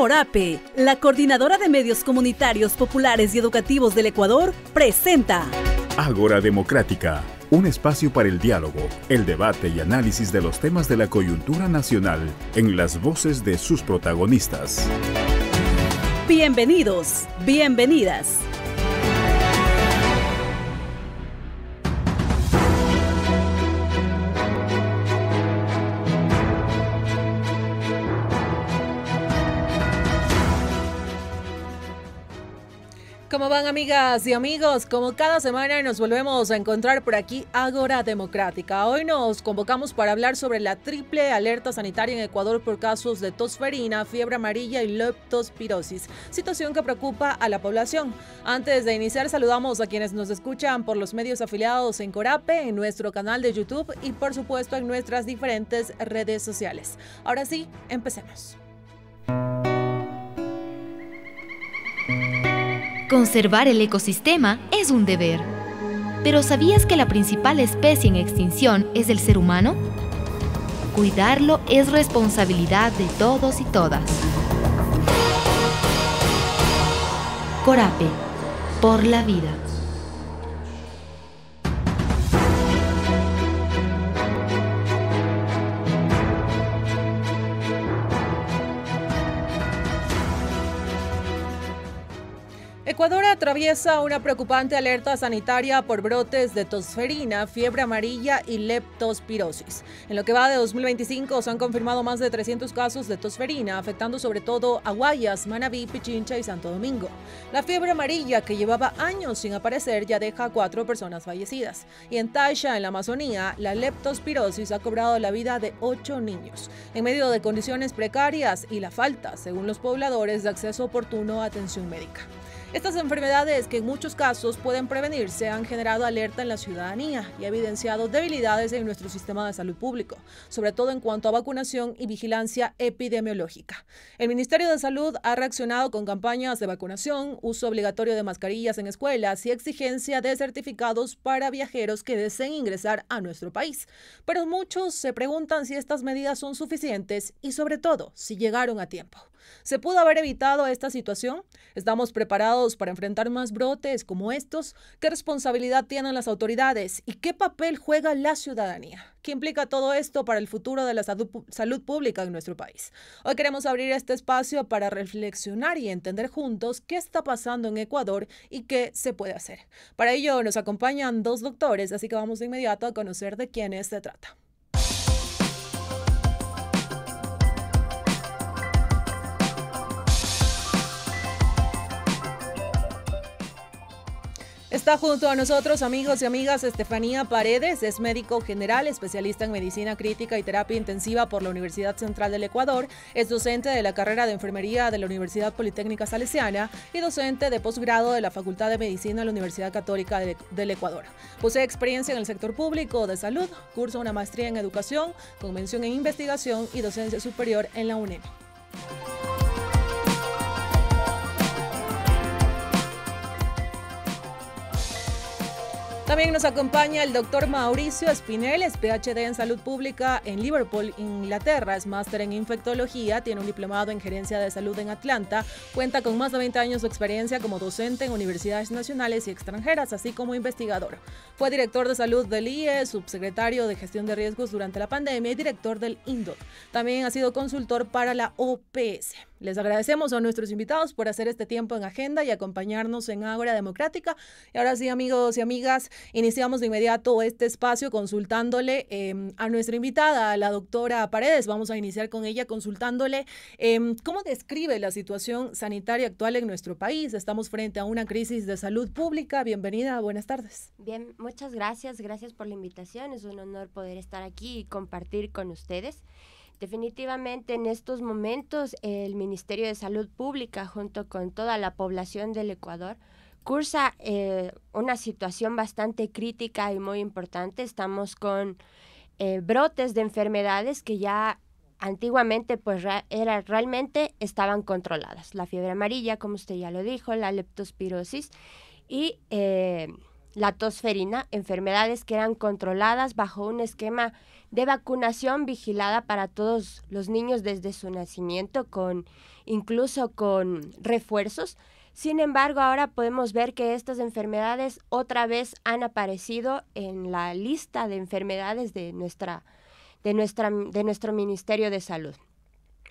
CORAPE, la Coordinadora de Medios Comunitarios Populares y Educativos del Ecuador, presenta Ágora Democrática, un espacio para el diálogo, el debate y análisis de los temas de la coyuntura nacional en las voces de sus protagonistas. Bienvenidos, bienvenidas. ¿Cómo van, amigas y amigos? Como cada semana nos volvemos a encontrar por aquí, Ágora Democrática. Hoy nos convocamos para hablar sobre la triple alerta sanitaria en Ecuador por casos de tos ferina, fiebre amarilla y leptospirosis, situación que preocupa a la población. Antes de iniciar, saludamos a quienes nos escuchan por los medios afiliados en CORAPE, en nuestro canal de YouTube y por supuesto en nuestras diferentes redes sociales. Ahora sí, empecemos. Conservar el ecosistema es un deber. ¿Pero sabías que la principal especie en extinción es el ser humano? Cuidarlo es responsabilidad de todos y todas. CORAPE, por la vida. Ecuador atraviesa una preocupante alerta sanitaria por brotes de tos ferina, fiebre amarilla y leptospirosis. En lo que va de 2025 se han confirmado más de 300 casos de tos ferina, afectando sobre todo a Guayas, Manabí, Pichincha y Santo Domingo. La fiebre amarilla, que llevaba años sin aparecer, ya deja a 4 personas fallecidas. Y en Taisha, en la Amazonía, la leptospirosis ha cobrado la vida de 8 niños, en medio de condiciones precarias y la falta, según los pobladores, de acceso oportuno a atención médica. Estas enfermedades, que en muchos casos pueden prevenirse, han generado alerta en la ciudadanía y evidenciado debilidades en nuestro sistema de salud público, sobre todo en cuanto a vacunación y vigilancia epidemiológica. El Ministerio de Salud ha reaccionado con campañas de vacunación, uso obligatorio de mascarillas en escuelas y exigencia de certificados para viajeros que deseen ingresar a nuestro país. Pero muchos se preguntan si estas medidas son suficientes y, sobre todo, si llegaron a tiempo. ¿Se pudo haber evitado esta situación? ¿Estamos preparados para enfrentar más brotes como estos? ¿Qué responsabilidad tienen las autoridades? ¿Y qué papel juega la ciudadanía? ¿Qué implica todo esto para el futuro de la salud pública en nuestro país? Hoy queremos abrir este espacio para reflexionar y entender juntos qué está pasando en Ecuador y qué se puede hacer. Para ello nos acompañan 2 doctores, así que vamos de inmediato a conocer de quiénes se trata. Está junto a nosotros, amigos y amigas, Estefanía Paredes, es médico general, especialista en medicina crítica y terapia intensiva por la Universidad Central del Ecuador, es docente de la carrera de enfermería de la Universidad Politécnica Salesiana y docente de posgrado de la Facultad de Medicina de la Universidad Católica del Ecuador. Posee experiencia en el sector público de salud, cursa una maestría en educación, con mención en investigación y docencia superior en la UNEM. También nos acompaña el doctor Mauricio Espinel, es PhD en Salud Pública en Liverpool, Inglaterra, es máster en infectología, tiene un diplomado en gerencia de salud en Atlanta, cuenta con más de 20 años de experiencia como docente en universidades nacionales y extranjeras, así como investigador. Fue director de salud del IE, subsecretario de gestión de riesgos durante la pandemia y director del INDOT. También ha sido consultor para la OPS. Les agradecemos a nuestros invitados por hacer este tiempo en agenda y acompañarnos en Ágora Democrática. Y ahora sí, amigos y amigas, iniciamos de inmediato este espacio consultándole a nuestra invitada, a la doctora Paredes. Vamos a iniciar con ella consultándole cómo describe la situación sanitaria actual en nuestro país. Estamos frente a una crisis de salud pública. Bienvenida, buenas tardes. Bien, muchas gracias. Gracias por la invitación. Es un honor poder estar aquí y compartir con ustedes. Definitivamente en estos momentos el Ministerio de Salud Pública junto con toda la población del Ecuador cursa una situación bastante crítica y muy importante. Estamos con brotes de enfermedades que ya antiguamente pues realmente estaban controladas. La fiebre amarilla, como usted ya lo dijo, la leptospirosis y la tosferina, enfermedades que eran controladas bajo un esquema de vacunación vigilada para todos los niños desde su nacimiento, incluso con refuerzos. Sin embargo, ahora podemos ver que estas enfermedades otra vez han aparecido en la lista de enfermedades de nuestro Ministerio de Salud.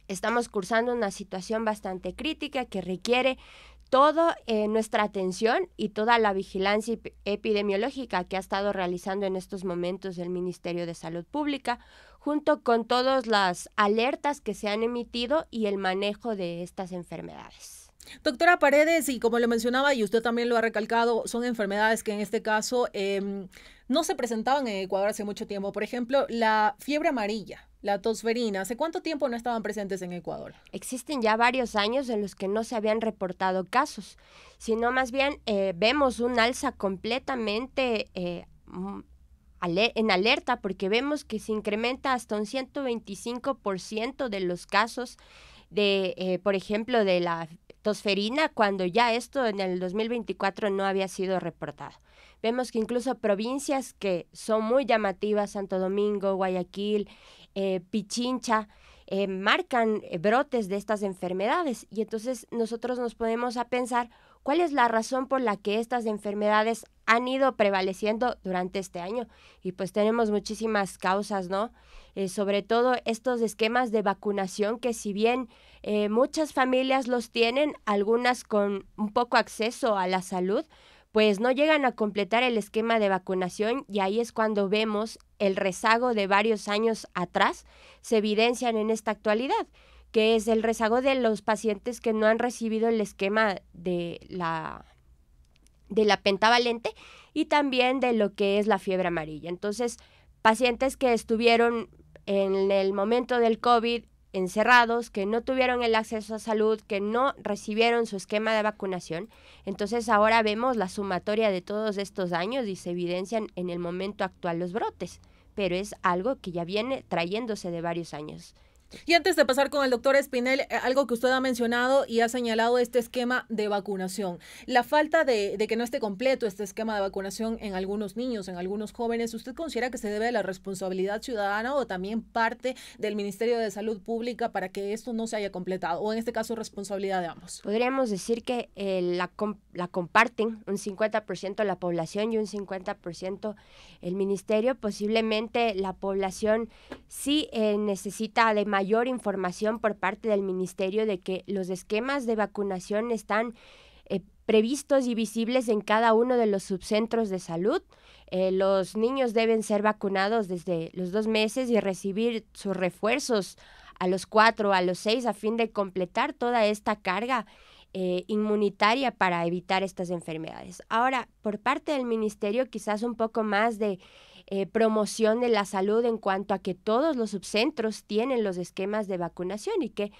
Estamos cursando una situación bastante crítica que requiere toda nuestra atención y toda la vigilancia epidemiológica que ha estado realizando en estos momentos el Ministerio de Salud Pública, junto con todas las alertas que se han emitido y el manejo de estas enfermedades. Doctora Paredes, y como lo mencionaba y usted también lo ha recalcado, son enfermedades que en este caso no se presentaban en Ecuador hace mucho tiempo. Por ejemplo, la fiebre amarilla, la tosferina, ¿hace cuánto tiempo no estaban presentes en Ecuador? Existen ya varios años en los que no se habían reportado casos, sino más bien vemos un alza completamente en alerta, porque vemos que se incrementa hasta un 125% de los casos de, por ejemplo, de la tosferina, cuando ya esto en el 2024 no había sido reportado. Vemos que incluso provincias que son muy llamativas, Santo Domingo, Guayaquil, Pichincha, marcan brotes de estas enfermedades, y entonces nosotros nos ponemos a pensar cuál es la razón por la que estas enfermedades han ido prevaleciendo durante este año. Y pues tenemos muchísimas causas, ¿no? Sobre todo estos esquemas de vacunación que, si bien muchas familias los tienen, algunas con un poco acceso a la salud, pues no llegan a completar el esquema de vacunación, y ahí es cuando vemos el rezago de varios años atrás se evidencian en esta actualidad, que es el rezago de los pacientes que no han recibido el esquema de la pentavalente y también de lo que es la fiebre amarilla. Entonces, pacientes que estuvieron en el momento del COVID encerrados, que no tuvieron el acceso a salud, que no recibieron su esquema de vacunación. Entonces ahora vemos la sumatoria de todos estos años y se evidencian en el momento actual los brotes, pero es algo que ya viene trayéndose de varios años. Y antes de pasar con el doctor Espinel, algo que usted ha mencionado y ha señalado, este esquema de vacunación. La falta de que no esté completo este esquema de vacunación en algunos niños, en algunos jóvenes, ¿usted considera que se debe a la responsabilidad ciudadana o también parte del Ministerio de Salud Pública para que esto no se haya completado? O en este caso, responsabilidad de ambos. Podríamos decir que la comparten un 50% la población y un 50% el ministerio. Posiblemente la población sí necesita de mayor información por parte del ministerio de que los esquemas de vacunación están previstos y visibles en cada uno de los subcentros de salud. Los niños deben ser vacunados desde los 2 meses y recibir sus refuerzos a los 4, a los 6, a fin de completar toda esta carga inmunitaria para evitar estas enfermedades. Ahora, por parte del ministerio, quizás un poco más de promoción de la salud en cuanto a que todos los subcentros tienen los esquemas de vacunación y que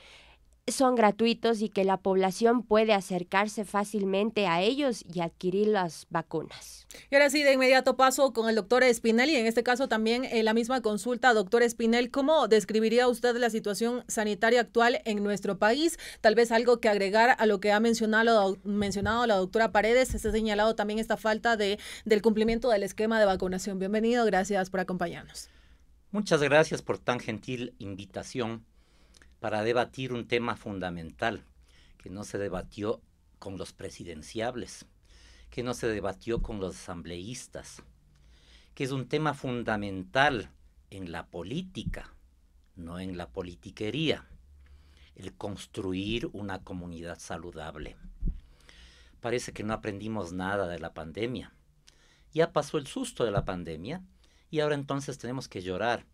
son gratuitos y que la población puede acercarse fácilmente a ellos y adquirir las vacunas. Y ahora sí, de inmediato paso con el doctor Espinel, y en este caso también la misma consulta. Doctor Espinel, ¿cómo describiría usted la situación sanitaria actual en nuestro país? Tal vez algo que agregar a lo que ha mencionado la doctora Paredes. Se ha señalado también esta falta del cumplimiento del esquema de vacunación. Bienvenido, gracias por acompañarnos. Muchas gracias por tan gentil invitación para debatir un tema fundamental que no se debatió con los presidenciables, que no se debatió con los asambleístas, que es un tema fundamental en la política, no en la politiquería, el construir una comunidad saludable. Parece que no aprendimos nada de la pandemia. Ya pasó el susto de la pandemia y ahora entonces tenemos que llorar.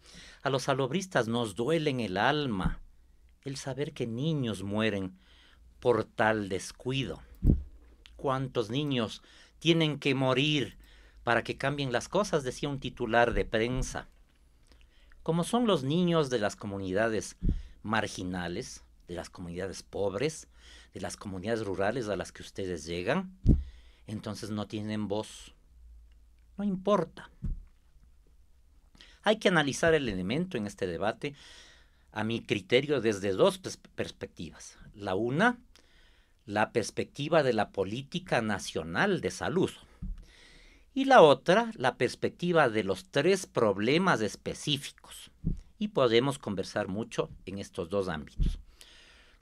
A los salubristas nos duele en el alma el saber que niños mueren por tal descuido. ¿Cuántos niños tienen que morir para que cambien las cosas?, decía un titular de prensa. Como son los niños de las comunidades marginales, de las comunidades pobres, de las comunidades rurales a las que ustedes llegan, entonces no tienen voz. No importa. Hay que analizar el elemento en este debate, a mi criterio, desde 2 perspectivas. La una, la perspectiva de la política nacional de salud. Y la otra, la perspectiva de los 3 problemas específicos. Y podemos conversar mucho en estos 2 ámbitos.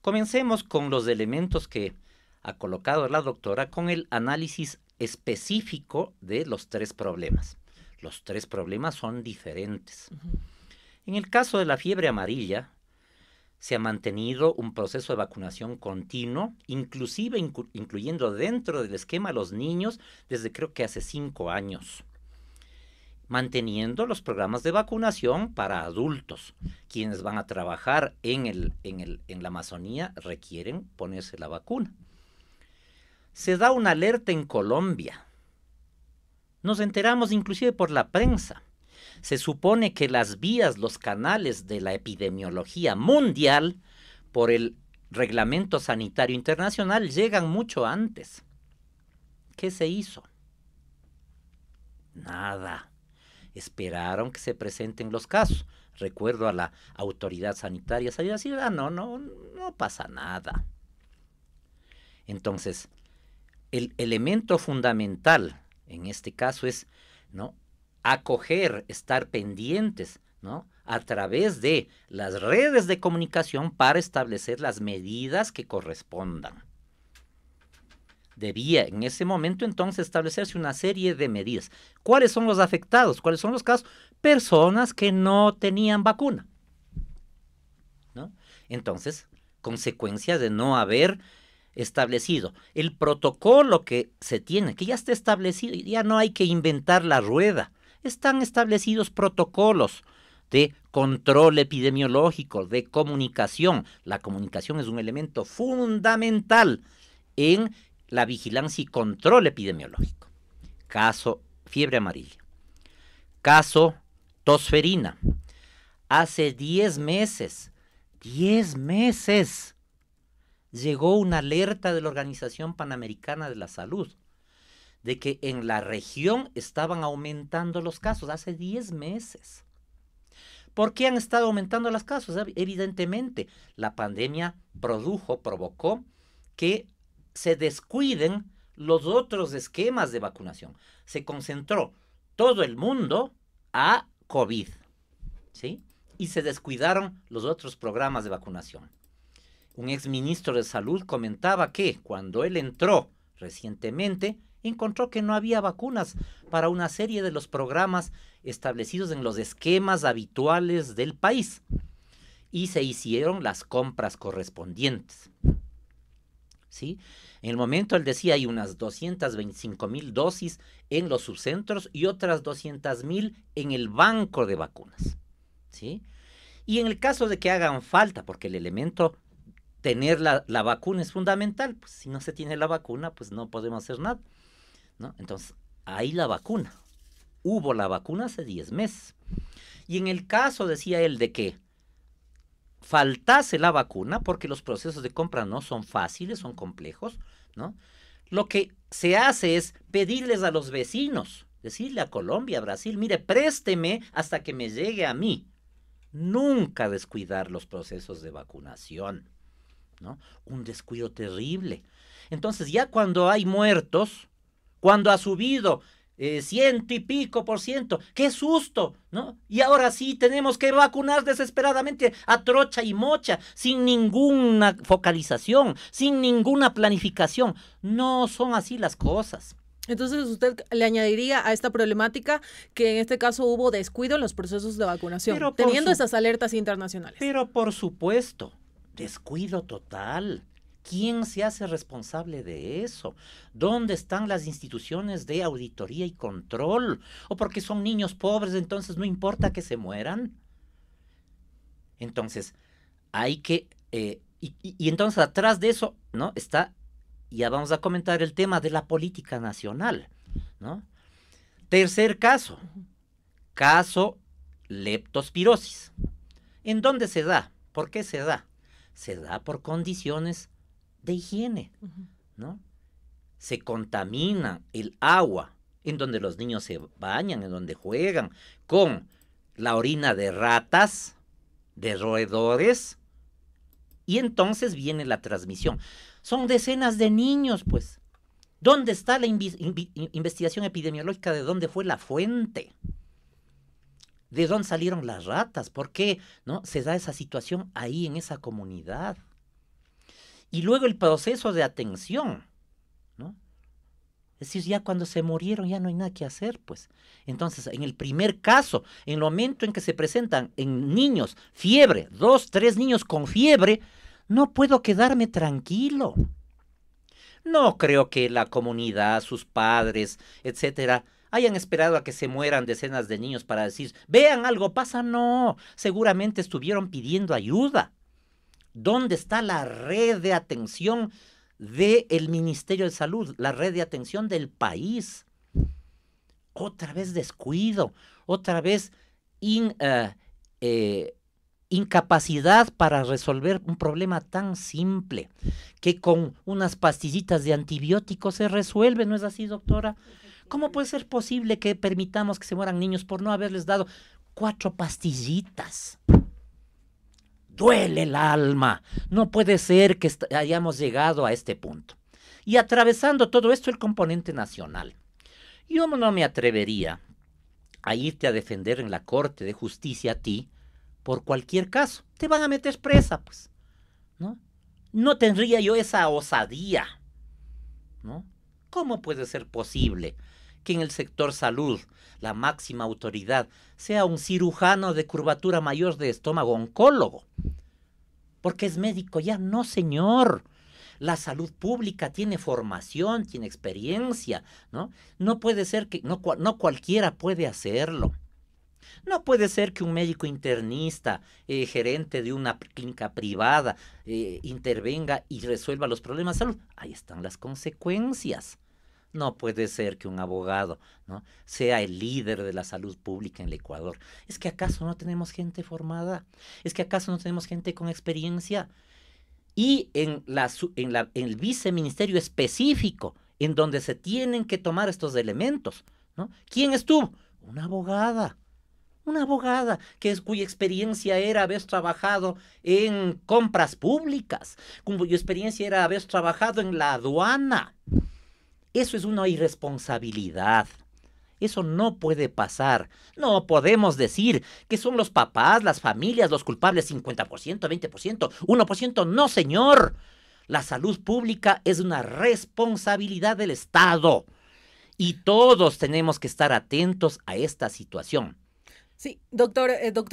Comencemos con los elementos que ha colocado la doctora con el análisis específico de los 3 problemas. Los 3 problemas son diferentes. En el caso de la fiebre amarilla, se ha mantenido un proceso de vacunación continuo, inclusive incluyendo dentro del esquema a los niños desde creo que hace 5 años, manteniendo los programas de vacunación para adultos. Quienes van a trabajar en la Amazonía requieren ponerse la vacuna. Se da una alerta en Colombia. Nos enteramos inclusive por la prensa. Se supone que las vías, los canales de la epidemiología mundial, por el Reglamento Sanitario Internacional, llegan mucho antes. ¿Qué se hizo? Nada. Esperaron que se presenten los casos. Recuerdo a la autoridad sanitaria salir a decir, no pasa nada. Entonces, el elemento fundamental en este caso es, ¿no?, acoger, estar pendientes, ¿no?, a través de las redes de comunicación para establecer las medidas que correspondan. Debía en ese momento entonces establecerse una serie de medidas. ¿Cuáles son los afectados? ¿Cuáles son los casos? Personas que no tenían vacuna, ¿no? Entonces, consecuencia de no haber establecido el protocolo que se tiene, que ya está establecido, ya no hay que inventar la rueda. Están establecidos protocolos de control epidemiológico, de comunicación. La comunicación es un elemento fundamental en la vigilancia y control epidemiológico. Caso fiebre amarilla. Caso tosferina. Hace 10 meses, llegó una alerta de la Organización Panamericana de la Salud de que en la región estaban aumentando los casos hace 10 meses. ¿Por qué han estado aumentando los casos? Evidentemente, la pandemia provocó que se descuiden los otros esquemas de vacunación. Se concentró todo el mundo a COVID, ¿sí? Y se descuidaron los otros programas de vacunación. Un exministro de Salud comentaba que cuando él entró recientemente, encontró que no había vacunas para una serie de los programas establecidos en los esquemas habituales del país. Y se hicieron las compras correspondientes, ¿sí? En el momento él decía hay unas 225,000 dosis en los subcentros y otras 200,000 en el banco de vacunas, ¿sí? Y en el caso de que hagan falta, porque el elemento tener la vacuna es fundamental, pues si no se tiene la vacuna, pues no podemos hacer nada, ¿no? Entonces, ahí la vacuna. Hubo la vacuna hace 10 meses. Y en el caso, decía él, de que faltase la vacuna, porque los procesos de compra no son fáciles, son complejos, ¿no? Lo que se hace es pedirles a los vecinos, decirle a Colombia, a Brasil, mire, présteme hasta que me llegue a mí. Nunca descuidar los procesos de vacunación, ¿no? Un descuido terrible. Entonces, ya cuando hay muertos, cuando ha subido 100 y pico %, ¡qué susto!, ¿no? Y ahora sí tenemos que vacunar desesperadamente a trocha y mocha, sin ninguna focalización, sin ninguna planificación. No son así las cosas. Entonces, usted le añadiría a esta problemática que en este caso hubo descuido en los procesos de vacunación, teniendo esas alertas internacionales. Pero por supuesto, descuido total. ¿Quién se hace responsable de eso? ¿Dónde están las instituciones de auditoría y control? ¿O porque son niños pobres, entonces no importa que se mueran? Entonces, hay que... y entonces atrás de eso, ¿no?, está... Ya vamos a comentar el tema de la política nacional, ¿no? Tercer caso. Caso leptospirosis. ¿En dónde se da? ¿Por qué se da? Se da por condiciones de higiene, ¿no? Se contamina el agua en donde los niños se bañan, en donde juegan, con la orina de ratas, de roedores, y entonces viene la transmisión. Son decenas de niños, pues. ¿Dónde está la investigación epidemiológica? ¿De dónde fue la fuente? ¿De dónde salieron las ratas? ¿Por qué no se da esa situación ahí en esa comunidad? Y luego el proceso de atención, ¿no? Es decir, ya cuando se murieron ya no hay nada que hacer, pues. Entonces, en el primer caso, en el momento en que se presentan en niños fiebre, 2, 3 niños con fiebre, no puedo quedarme tranquilo. No creo que la comunidad, sus padres, etcétera, hayan esperado a que se mueran decenas de niños para decir, vean, algo pasa. No, seguramente estuvieron pidiendo ayuda. ¿Dónde está la red de atención del Ministerio de Salud, la red de atención del país? Otra vez descuido, otra vez incapacidad para resolver un problema tan simple que con unas pastillitas de antibióticos se resuelve, ¿no es así, doctora? ¿Cómo puede ser posible que permitamos que se mueran niños por no haberles dado 4 pastillitas? Duele el alma. No puede ser que hayamos llegado a este punto. Y atravesando todo esto el componente nacional. Yo no me atrevería a irte a defender en la Corte de Justicia a ti por cualquier caso. Te van a meter presa, pues, ¿no? No tendría yo esa osadía, ¿no? ¿Cómo puede ser posible que en el sector salud la máxima autoridad sea un cirujano de curvatura mayor de estómago, oncólogo? Porque es médico ya. No, señor. La salud pública tiene formación, tiene experiencia, ¿no? No puede ser que, no cualquiera puede hacerlo. No puede ser que un médico internista, gerente de una clínica privada, intervenga y resuelva los problemas de salud. Ahí están las consecuencias. No puede ser que un abogado, ¿no?, sea el líder de la salud pública en el Ecuador. ¿Es que acaso no tenemos gente formada? ¿Es que acaso no tenemos gente con experiencia? Y en el viceministerio específico, en donde se tienen que tomar estos elementos, ¿no? ¿Quién estuvo? Una abogada cuya experiencia era haber trabajado en compras públicas, cuya experiencia era haber trabajado en la aduana. Eso es una irresponsabilidad. Eso no puede pasar. No podemos decir que son los papás, las familias, los culpables 50%, 20%, 1%. No, señor. La salud pública es una responsabilidad del Estado. Y todos tenemos que estar atentos a esta situación. Sí, doctor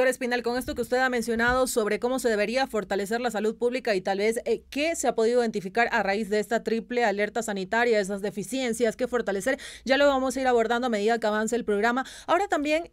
Espinal, con esto que usted ha mencionado sobre cómo se debería fortalecer la salud pública y tal vez qué se ha podido identificar a raíz de esta triple alerta sanitaria, esas deficiencias, qué fortalecer, ya lo vamos a ir abordando a medida que avance el programa. Ahora también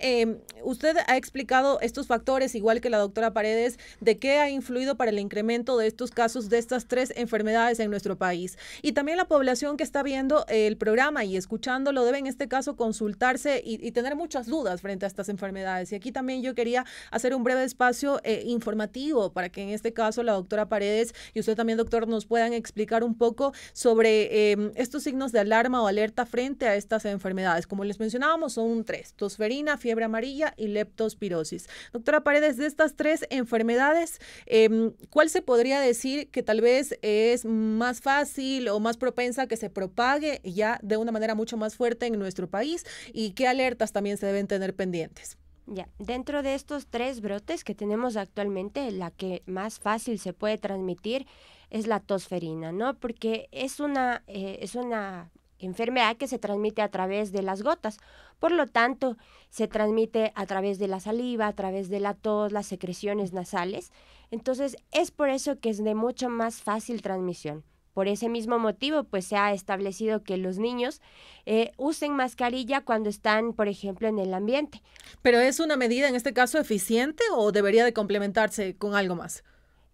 usted ha explicado estos factores, igual que la doctora Paredes, de qué ha influido para el incremento de estos casos de estas 3 enfermedades en nuestro país. Y también la población que está viendo el programa y escuchándolo debe en este caso consultarse y tener muchas dudas frente a estas enfermedades. Y aquí también yo quería hacer un breve espacio informativo para que en este caso la doctora Paredes y usted también, doctor, nos puedan explicar un poco sobre estos signos de alarma o alerta frente a estas enfermedades. Como les mencionábamos, son 3: tosferina, fiebre amarilla y leptospirosis. Doctora Paredes, de estas 3 enfermedades, ¿cuál se podría decir que tal vez es más fácil o más propensa a que se propague ya de una manera mucho más fuerte en nuestro país? ¿Y qué alertas también se deben tener pendientes? Ya, dentro de estos 3 brotes que tenemos actualmente, la que más fácil se puede transmitir es la tosferina, ¿no? Porque es una enfermedad que se transmite a través de las gotas. Por lo tanto, se transmite a través de la saliva, a través de la tos, las secreciones nasales. Entonces, es por eso que es de mucho más fácil transmisión. Por ese mismo motivo, pues se ha establecido que los niños usen mascarilla cuando están, por ejemplo, en el ambiente. ¿Pero es una medida en este caso eficiente o debería de complementarse con algo más?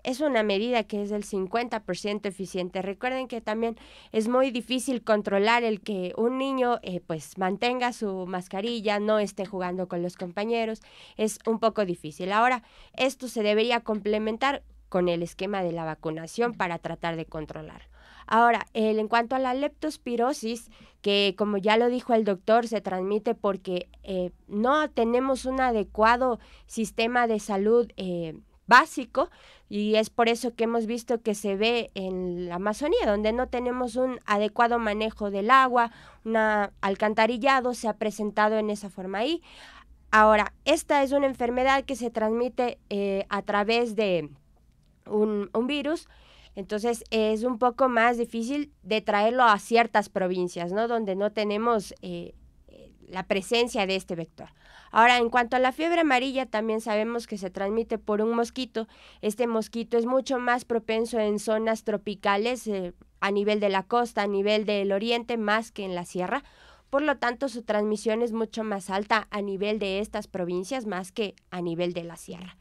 Es una medida que es del 50% eficiente. Recuerden que también es muy difícil controlar el que un niño pues mantenga su mascarilla, no esté jugando con los compañeros. Es un poco difícil. Ahora, esto se debería complementar con el esquema de la vacunación para tratar de controlar. Ahora, en cuanto a la leptospirosis, que como ya lo dijo el doctor, se transmite porque no tenemos un adecuado sistema de salud básico, y es por eso que hemos visto que se ve en la Amazonía, donde no tenemos un adecuado manejo del agua, un alcantarillado se ha presentado en esa forma ahí. Ahora, esta es una enfermedad que se transmite a través de un virus, entonces es un poco más difícil de traerlo a ciertas provincias, ¿no? Donde no tenemos la presencia de este vector. Ahora, en cuanto a la fiebre amarilla, también sabemos que se transmite por un mosquito. Este mosquito es mucho más propenso en zonas tropicales, a nivel de la costa, a nivel del oriente, más que en la sierra. Por lo tanto, su transmisión es mucho más alta a nivel de estas provincias, más que a nivel de la sierra.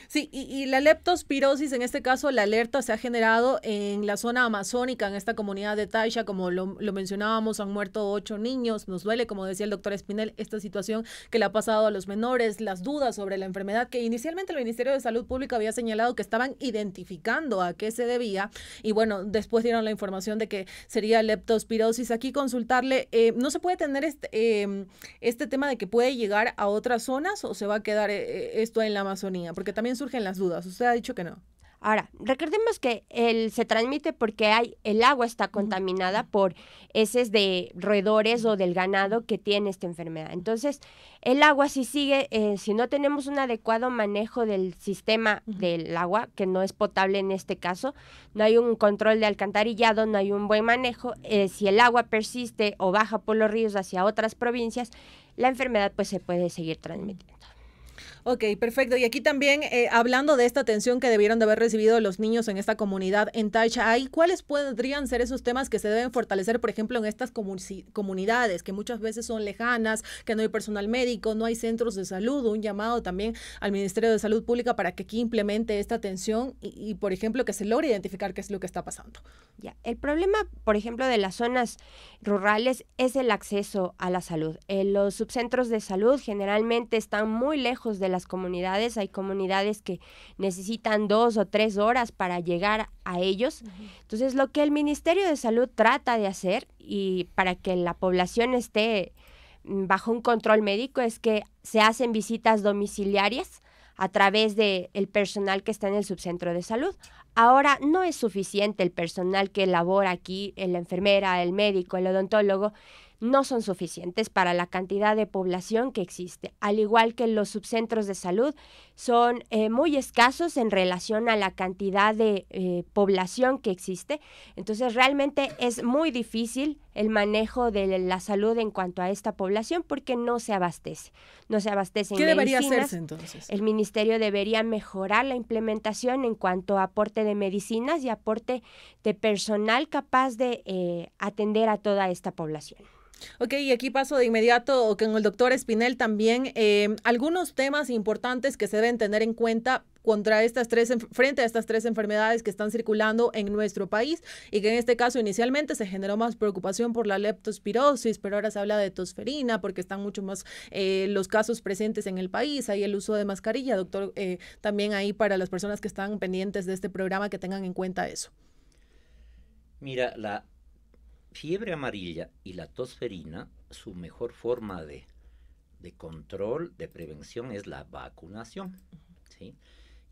Sí, y la leptospirosis, en este caso, la alerta se ha generado en la zona amazónica, en esta comunidad de Taisha, como lo mencionábamos, han muerto 8 niños. Nos duele, como decía el doctor Espinel, esta situación que le ha pasado a los menores, las dudas sobre la enfermedad, que inicialmente el Ministerio de Salud Pública había señalado que estaban identificando a qué se debía, y bueno, después dieron la información de que sería leptospirosis. Aquí consultarle, ¿no se puede tener este tema de que puede llegar a otras zonas o se va a quedar esto en la Amazonía? Porque también surgen las dudas. Usted ha dicho que no. Ahora, recordemos que se transmite porque el agua está contaminada por heces de roedores o del ganado que tiene esta enfermedad. Entonces, el agua si sigue, si no tenemos un adecuado manejo del sistema del agua, que no es potable en este caso, no hay un control de alcantarillado, no hay un buen manejo, si el agua persiste o baja por los ríos hacia otras provincias, la enfermedad pues se puede seguir transmitiendo. Ok, perfecto. Y aquí también, hablando de esta atención que debieron de haber recibido los niños en esta comunidad en Taisha, ¿cuáles podrían ser esos temas que se deben fortalecer, por ejemplo, en estas comunidades que muchas veces son lejanas, que no hay personal médico, no hay centros de salud? Un llamado también al Ministerio de Salud Pública para que aquí implemente esta atención y, por ejemplo, que se logre identificar qué es lo que está pasando. Ya, el problema, por ejemplo, de las zonas rurales es el acceso a la salud. Los subcentros de salud generalmente están muy lejos de las comunidades. Hay comunidades que necesitan 2 o 3 horas para llegar a ellos. Entonces, lo que el Ministerio de Salud trata de hacer, y para que la población esté bajo un control médico, es que se hacen visitas domiciliarias a través del personal que está en el subcentro de salud. Ahora, no es suficiente el personal que labora aquí, la enfermera, el médico, el odontólogo, no son suficientes para la cantidad de población que existe. Al igual que los subcentros de salud son muy escasos en relación a la cantidad de población que existe. Entonces, realmente es muy difícil el manejo de la salud en cuanto a esta población porque no se abastece. No se abastece en medicinas. ¿Qué debería hacerse entonces? El ministerio debería mejorar la implementación en cuanto a aporte de medicinas y aporte de personal capaz de atender a toda esta población. Ok, y aquí paso de inmediato con el doctor Espinel también. Algunos temas importantes que se deben tener en cuenta frente a estas 3 enfermedades que están circulando en nuestro país, y que en este caso inicialmente se generó más preocupación por la leptospirosis, pero ahora se habla de tosferina porque están mucho más los casos presentes en el país. Hay el uso de mascarilla, doctor, también ahí para las personas que están pendientes de este programa, que tengan en cuenta eso. Mira, la fiebre amarilla y la tosferina, su mejor forma de control, de prevención, es la vacunación, ¿sí?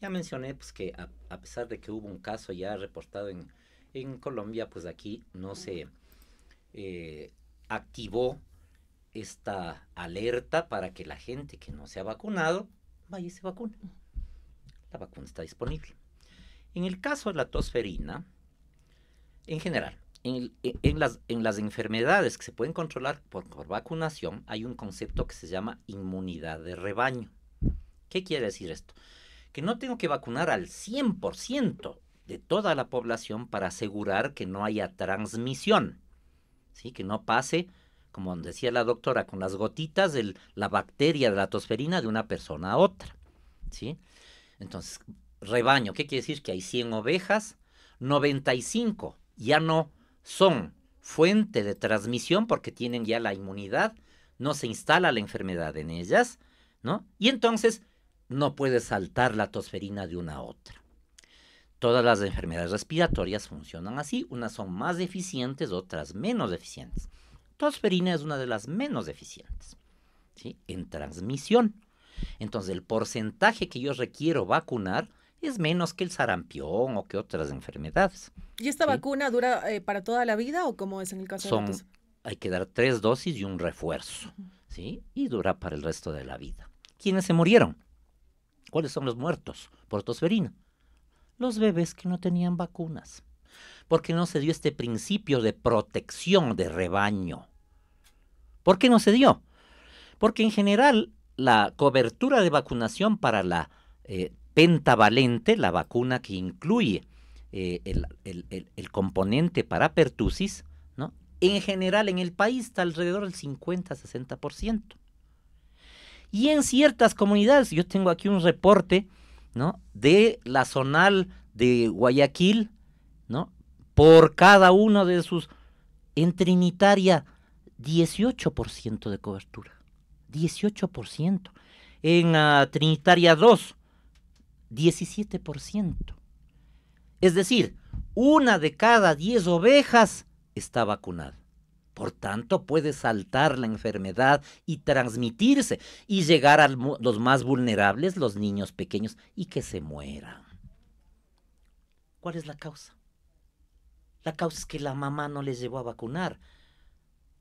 Ya mencioné pues, que a pesar de que hubo un caso ya reportado en Colombia, pues aquí no se activó esta alerta para que la gente que no se ha vacunado vaya y se vacune. La vacuna está disponible. En el caso de la tosferina, en general, en las enfermedades que se pueden controlar por vacunación, hay un concepto que se llama inmunidad de rebaño. ¿Qué quiere decir esto? Que no tengo que vacunar al 100% de toda la población para asegurar que no haya transmisión, ¿sí? Que no pase, como decía la doctora, con las gotitas de la bacteria de la tosferina de una persona a otra, ¿sí? Entonces, rebaño, ¿qué quiere decir? Que hay 100 ovejas, 95 ya no son fuente de transmisión porque tienen ya la inmunidad, no se instala la enfermedad en ellas, ¿no? Y entonces no puede saltar la tosferina de una a otra. Todas las enfermedades respiratorias funcionan así, unas son más deficientes, otras menos deficientes. Tosferina es una de las menos deficientes, ¿sí? En transmisión. Entonces, el porcentaje que yo requiero vacunar es menos que el sarampión o que otras enfermedades. ¿Y esta ¿sí? vacuna dura para toda la vida o cómo es en el caso de la tos? Hay que dar 3 dosis y un refuerzo, ¿sí? Y dura para el resto de la vida. ¿Quiénes se murieron? ¿Cuáles son los muertos por tosferina? Los bebés que no tenían vacunas, porque no se dio este principio de protección de rebaño. ¿Por qué no se dio? Porque en general la cobertura de vacunación para la pentavalente, la vacuna que incluye el componente para pertusis, ¿no? En general en el país está alrededor del 50-60%. Y en ciertas comunidades, yo tengo aquí un reporte, ¿no?, de la zonal de Guayaquil, ¿no?, por cada uno de sus, en Trinitaria, 18% de cobertura, 18%. En Trinitaria 2, 17%. Es decir, 1 de cada 10 ovejas está vacunada. Por tanto, puede saltar la enfermedad y transmitirse y llegar a los más vulnerables, los niños pequeños, y que se mueran. ¿Cuál es la causa? La causa es que la mamá no les llevó a vacunar.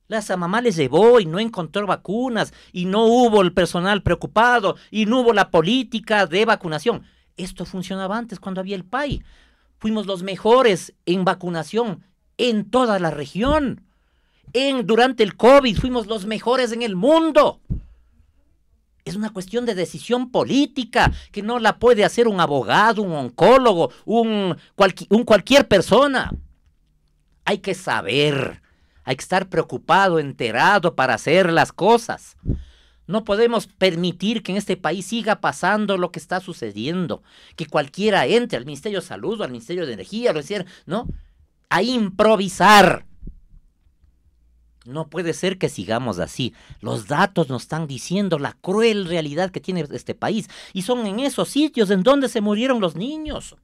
Esa mamá les llevó y no encontró vacunas, y no hubo el personal preocupado, y no hubo la política de vacunación. Esto funcionaba antes cuando había el PAI. Fuimos los mejores en vacunación en toda la región. Durante el COVID fuimos los mejores en el mundo. Es una cuestión de decisión política que no la puede hacer un abogado, un oncólogo, cualquier persona. Hay que saber, hay que estar preocupado, enterado para hacer las cosas. No podemos permitir que en este país siga pasando lo que está sucediendo, que cualquiera entre al Ministerio de Salud o al Ministerio de Energía, ¿no?, a improvisar. No puede ser que sigamos así. Los datos nos están diciendo la cruel realidad que tiene este país, y son en esos sitios en donde se murieron los niños.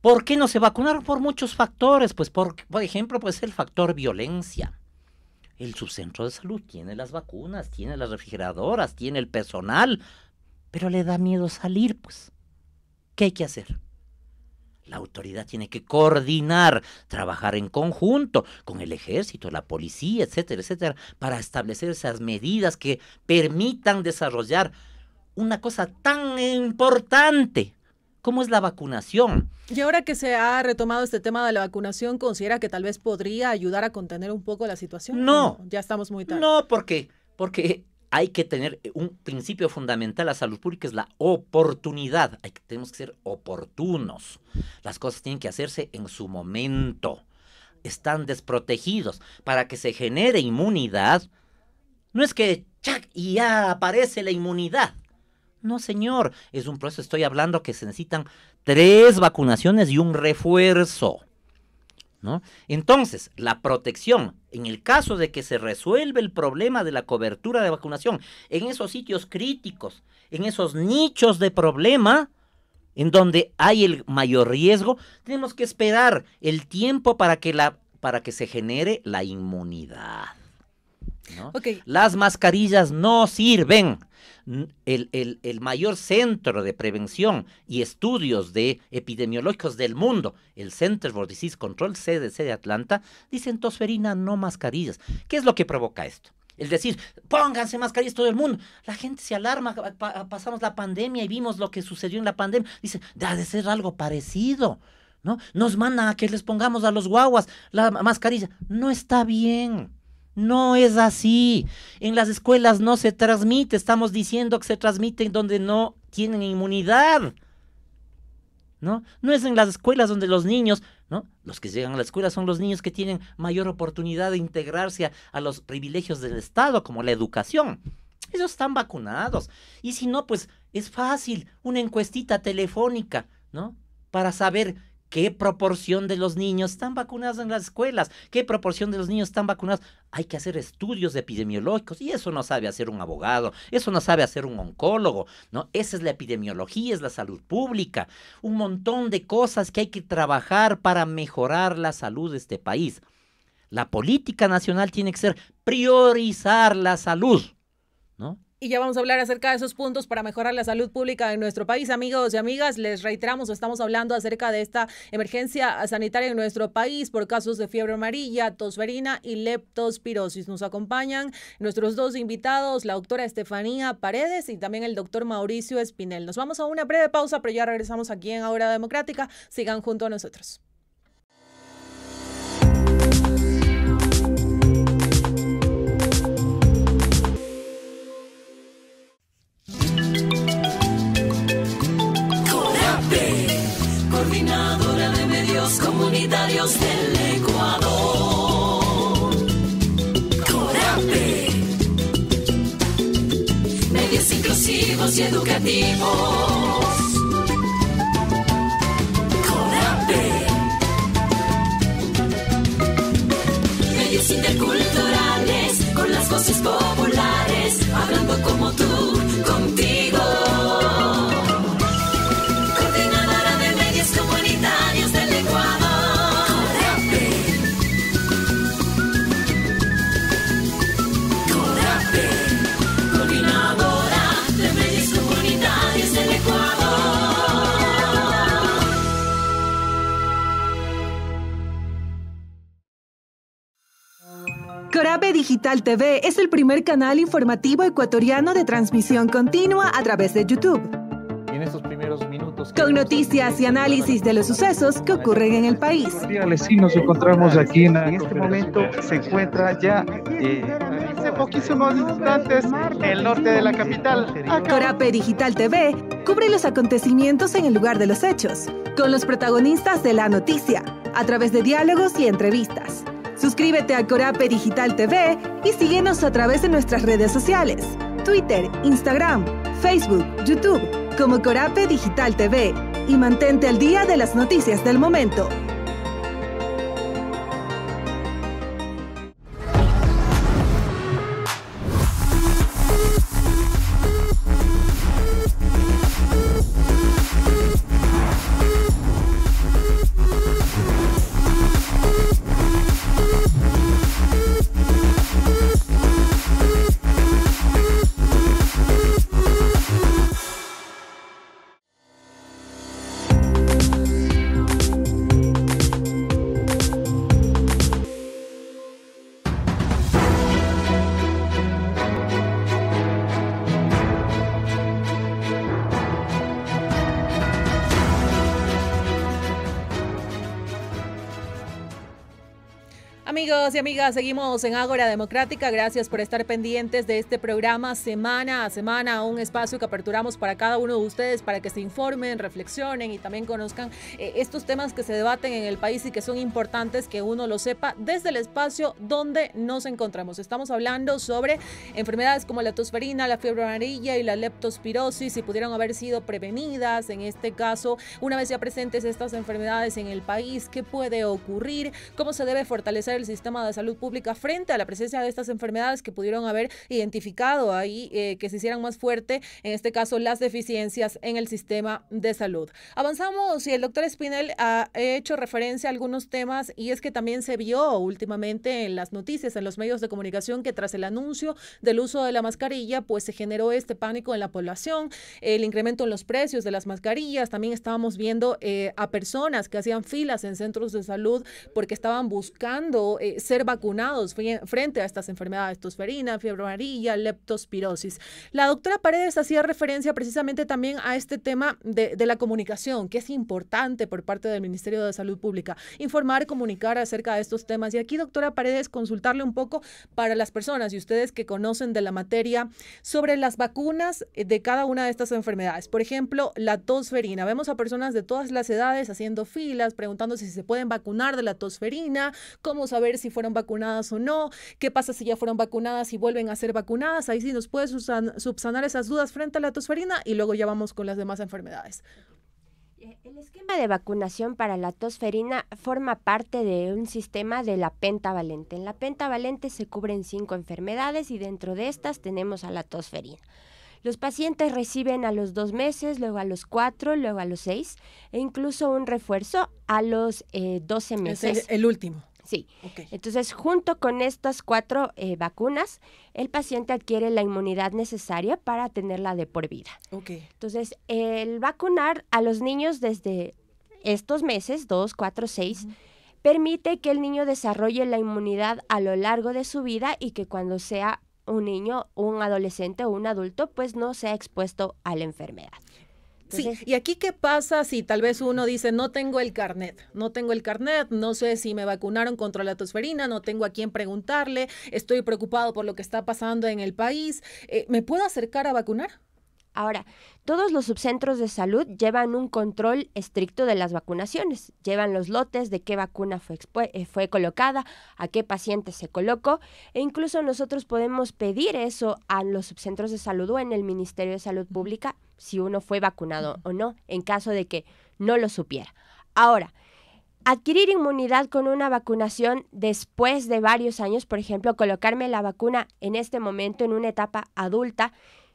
¿Por qué no se vacunaron? Por muchos factores. Pues por ejemplo, puede ser el factor violencia. El subcentro de salud tiene las vacunas, tiene las refrigeradoras, tiene el personal, pero le da miedo salir, pues. ¿Qué hay que hacer? La autoridad tiene que coordinar, trabajar en conjunto con el ejército, la policía, etcétera, etcétera, para establecer esas medidas que permitan desarrollar una cosa tan importante como es la vacunación. Y ahora que se ha retomado este tema de la vacunación, ¿considera que tal vez podría ayudar a contener un poco la situación? No. Ya estamos muy tarde. No, porque hay que tener un principio fundamental a la salud pública, es la oportunidad. Tenemos que ser oportunos. Las cosas tienen que hacerse en su momento. Están desprotegidos. Para que se genere inmunidad, no es que ¡chac!, y ya aparece la inmunidad. No, señor, es un proceso. Estoy hablando que se necesitan 3 vacunaciones y un refuerzo, ¿no? Entonces, la protección, en el caso de que se resuelve el problema de la cobertura de vacunación, en esos sitios críticos, en esos nichos de problema, en donde hay el mayor riesgo, tenemos que esperar el tiempo para que se genere la inmunidad, ¿no? Okay. Las mascarillas no sirven. El mayor centro de prevención y estudios epidemiológicos del mundo, el Center for Disease Control, CDC de Atlanta, dicen tosferina, no mascarillas. ¿Qué es lo que provoca esto? El decir, pónganse mascarillas todo el mundo. La gente se alarma, pasamos la pandemia y vimos lo que sucedió en la pandemia. Dice, ha de ser algo parecido, ¿no? Nos mandan a que les pongamos a los guaguas la mascarilla. No está bien. No es así. En las escuelas no se transmite. Estamos diciendo que se transmite en donde no tienen inmunidad, ¿no? No es en las escuelas donde los niños, ¿no? Los que llegan a la escuela son los niños que tienen mayor oportunidad de integrarse a los privilegios del Estado, como la educación. Ellos están vacunados. Y si no, pues es fácil, una encuestita telefónica, ¿no?, para saber qué proporción de los niños están vacunados en las escuelas, qué proporción de los niños están vacunados. Hay que hacer estudios epidemiológicos, y eso no sabe hacer un abogado, eso no sabe hacer un oncólogo, ¿no? Esa es la epidemiología, es la salud pública. Un montón de cosas que hay que trabajar para mejorar la salud de este país. La política nacional tiene que ser priorizar la salud, ¿no? Y ya vamos a hablar acerca de esos puntos para mejorar la salud pública en nuestro país. Amigos y amigas, les reiteramos, estamos hablando acerca de esta emergencia sanitaria en nuestro país por casos de fiebre amarilla, tosferina y leptospirosis. Nos acompañan nuestros dos invitados, la doctora Estefanía Paredes y también el doctor Mauricio Espinel. Nos vamos a una breve pausa, pero ya regresamos aquí en Ágora Democrática. Sigan junto a nosotros. Coordinadora de Medios Comunitarios del Ecuador. CORAPE. Medios inclusivos y educativos. CORAPE. Medios interculturales con las voces populares, hablando como tú, contigo. Comunitarios del Ecuador. CORAPE. Coordinadora de Medios Comunitarios del Ecuador. CORAPE Digital TV es el primer canal informativo ecuatoriano de transmisión continua a través de YouTube. En estos primeros minutos, con noticias y análisis de los sucesos que ocurren en el país. Sí, nos encontramos aquí en este momento se encuentra ya hace poquísimos instantes el norte de la capital. CORAPE Digital TV cubre los acontecimientos en el lugar de los hechos, con los protagonistas de la noticia, a través de diálogos y entrevistas. Suscríbete a CORAPE Digital TV y síguenos a través de nuestras redes sociales, Twitter, Instagram, Facebook, YouTube, como CORAPE Digital TV, y mantente al día de las noticias del momento. Amigos y amigas, seguimos en Ágora Democrática. Gracias por estar pendientes de este programa semana a semana, un espacio que aperturamos para cada uno de ustedes para que se informen, reflexionen y también conozcan estos temas que se debaten en el país y que son importantes que uno lo sepa desde el espacio donde nos encontramos. Estamos hablando sobre enfermedades como la tosferina, la fiebre amarilla y la leptospirosis, si pudieron haber sido prevenidas. En este caso, una vez ya presentes estas enfermedades en el país, ¿qué puede ocurrir? ¿Cómo se debe fortalecer el sistema de salud pública frente a la presencia de estas enfermedades que pudieron haber identificado ahí, que se hicieran más fuerte, en este caso, las deficiencias en el sistema de salud? Avanzamos y el doctor Espinel ha hecho referencia a algunos temas, y es que también se vio últimamente en las noticias, en los medios de comunicación, que tras el anuncio del uso de la mascarilla, pues se generó este pánico en la población, el incremento en los precios de las mascarillas. También estábamos viendo a personas que hacían filas en centros de salud porque estaban buscando ser vacunados frente a estas enfermedades, tosferina, fiebre amarilla, leptospirosis. La doctora Paredes hacía referencia precisamente también a este tema de la comunicación, que es importante por parte del Ministerio de Salud Pública, informar, comunicar acerca de estos temas. Y aquí, doctora Paredes, consultarle un poco para las personas y ustedes que conocen de la materia sobre las vacunas de cada una de estas enfermedades. Por ejemplo, la tosferina. Vemos a personas de todas las edades haciendo filas, preguntando si se pueden vacunar de la tosferina, cómo saber si fueron vacunadas o no, qué pasa si ya fueron vacunadas y vuelven a ser vacunadas. Ahí sí nos puede subsanar esas dudas frente a la tosferina, y luego ya vamos con las demás enfermedades. El esquema de vacunación para la tosferina forma parte de un sistema de la pentavalente. En la pentavalente se cubren 5 enfermedades y dentro de estas tenemos a la tosferina. Los pacientes reciben a los 2 meses, luego a los 4, luego a los 6 e incluso un refuerzo a los 12 meses. Es el último. Sí. Ok. Entonces, junto con estas 4 vacunas, el paciente adquiere la inmunidad necesaria para tenerla de por vida. Ok. Entonces, el vacunar a los niños desde estos meses, 2, 4, 6, permite que el niño desarrolle la inmunidad a lo largo de su vida y que cuando sea un niño, un adolescente o un adulto, pues no sea expuesto a la enfermedad. Entonces, Sí, y aquí qué pasa si tal vez uno dice, no tengo el carnet, no sé si me vacunaron contra la tosferina, no tengo a quién preguntarle, estoy preocupado por lo que está pasando en el país, ¿me puedo acercar a vacunar? ahora, todos los subcentros de salud llevan un control estricto de las vacunaciones. Llevan los lotes de qué vacuna fue colocada, a qué paciente se colocó, e incluso nosotros podemos pedir eso a los subcentros de salud o en el Ministerio de Salud Pública si uno fue vacunado o no, en caso de que no lo supiera. Ahora, adquirir inmunidad con una vacunación después de varios años, por ejemplo, colocarme la vacuna en este momento en una etapa adulta,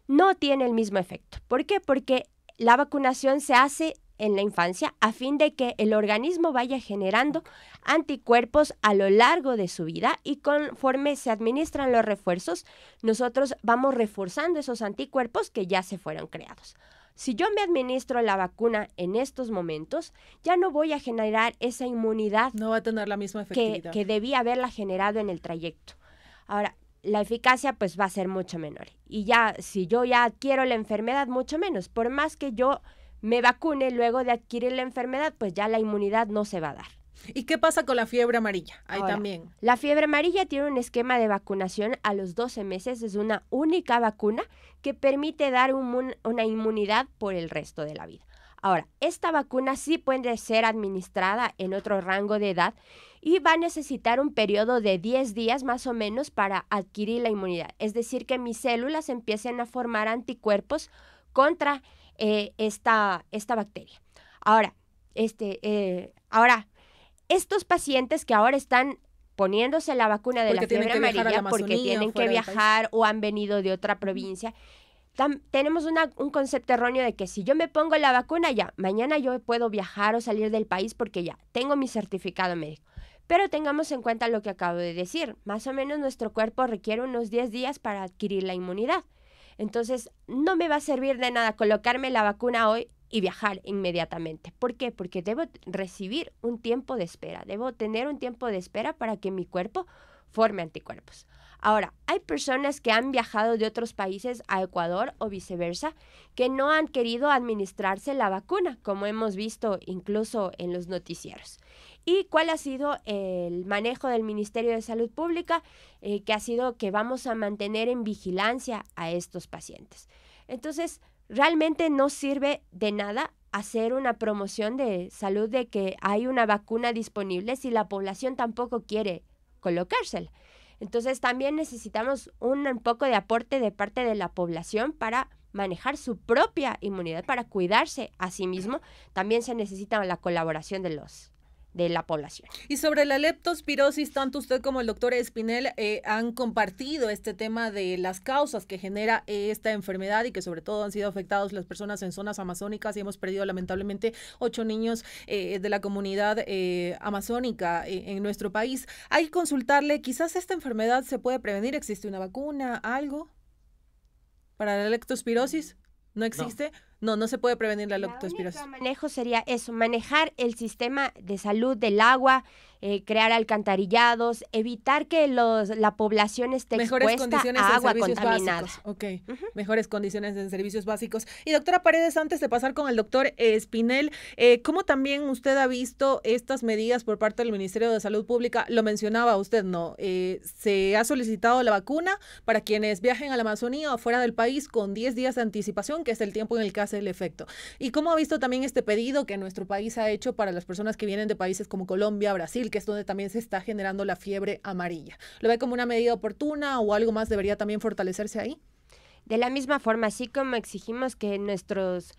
no tiene el mismo efecto. ¿Por qué? Porque la vacunación se hace en la infancia a fin de que el organismo vaya generando anticuerpos a lo largo de su vida y conforme se administran los refuerzos, nosotros vamos reforzando esos anticuerpos que ya se fueron creados. Si yo me administro la vacuna en estos momentos, ya no voy a generar esa inmunidad No va a tener la misma efectividad. que debía haberla generado en el trayecto. Ahora, la eficacia pues va a ser mucho menor. Y ya, si yo ya adquiero la enfermedad, mucho menos. Por más que yo me vacune luego de adquirir la enfermedad, pues ya la inmunidad no se va a dar. ¿Y qué pasa con la fiebre amarilla? Ahí Ahora, también. La fiebre amarilla tiene un esquema de vacunación a los 12 meses. Es una única vacuna que permite dar una inmunidad por el resto de la vida. Ahora, esta vacuna sí puede ser administrada en otro rango de edad y va a necesitar un periodo de 10 días más o menos para adquirir la inmunidad. Es decir, que mis células empiecen a formar anticuerpos contra esta bacteria. Ahora, estos pacientes que ahora están poniéndose la vacuna de Porque la tienen fiebre que viajar a la amarilla porque Amazonía, tienen que fuera del país. viajar o han venido de otra provincia, tenemos un concepto erróneo de que si yo me pongo la vacuna ya, mañana yo puedo viajar o salir del país porque ya tengo mi certificado médico. Pero tengamos en cuenta lo que acabo de decir. Más o menos nuestro cuerpo requiere unos 10 días para adquirir la inmunidad. Entonces, no me va a servir de nada colocarme la vacuna hoy y viajar inmediatamente. ¿Por qué? Porque debo recibir un tiempo de espera. Debo tener un tiempo de espera para que mi cuerpo forme anticuerpos. Ahora, hay personas que han viajado de otros países a Ecuador o viceversa que no han querido administrarse la vacuna, como hemos visto incluso en los noticieros. ¿Y cuál ha sido el manejo del Ministerio de Salud Pública? Que ha sido que vamos a mantener en vigilancia a estos pacientes. Entonces, realmente no sirve de nada hacer una promoción de salud de que hay una vacuna disponible si la población tampoco quiere colocársela. Entonces, también necesitamos un poco de aporte de parte de la población para manejar su propia inmunidad, para cuidarse a sí mismo. También se necesita la colaboración de la población. Y sobre la leptospirosis, tanto usted como el doctor Espinel han compartido este tema de las causas que genera esta enfermedad y que sobre todo han sido afectados las personas en zonas amazónicas y hemos perdido lamentablemente 8 niños de la comunidad amazónica en nuestro país. Hay que consultarle, quizás esta enfermedad se puede prevenir, ¿existe una vacuna, algo para la leptospirosis? ¿No existe? No se puede prevenir la leptospirosis. El manejo sería eso, manejar el sistema de salud del agua, crear alcantarillados, evitar que la población esté expuesta a agua contaminada. Mejores condiciones en servicios básicos. Y doctora Paredes, antes de pasar con el doctor Espinel, ¿cómo también usted ha visto estas medidas por parte del Ministerio de Salud Pública? Lo mencionaba usted, ¿no? Se ha solicitado la vacuna para quienes viajen a la Amazonía o fuera del país con 10 días de anticipación, que es el tiempo en el que hace el efecto. ¿Y cómo ha visto también este pedido que nuestro país ha hecho para las personas que vienen de países como Colombia, Brasil, que es donde también se está generando la fiebre amarilla? ¿Lo ve como una medida oportuna o algo más debería también fortalecerse ahí? De la misma forma, así como exigimos que nuestros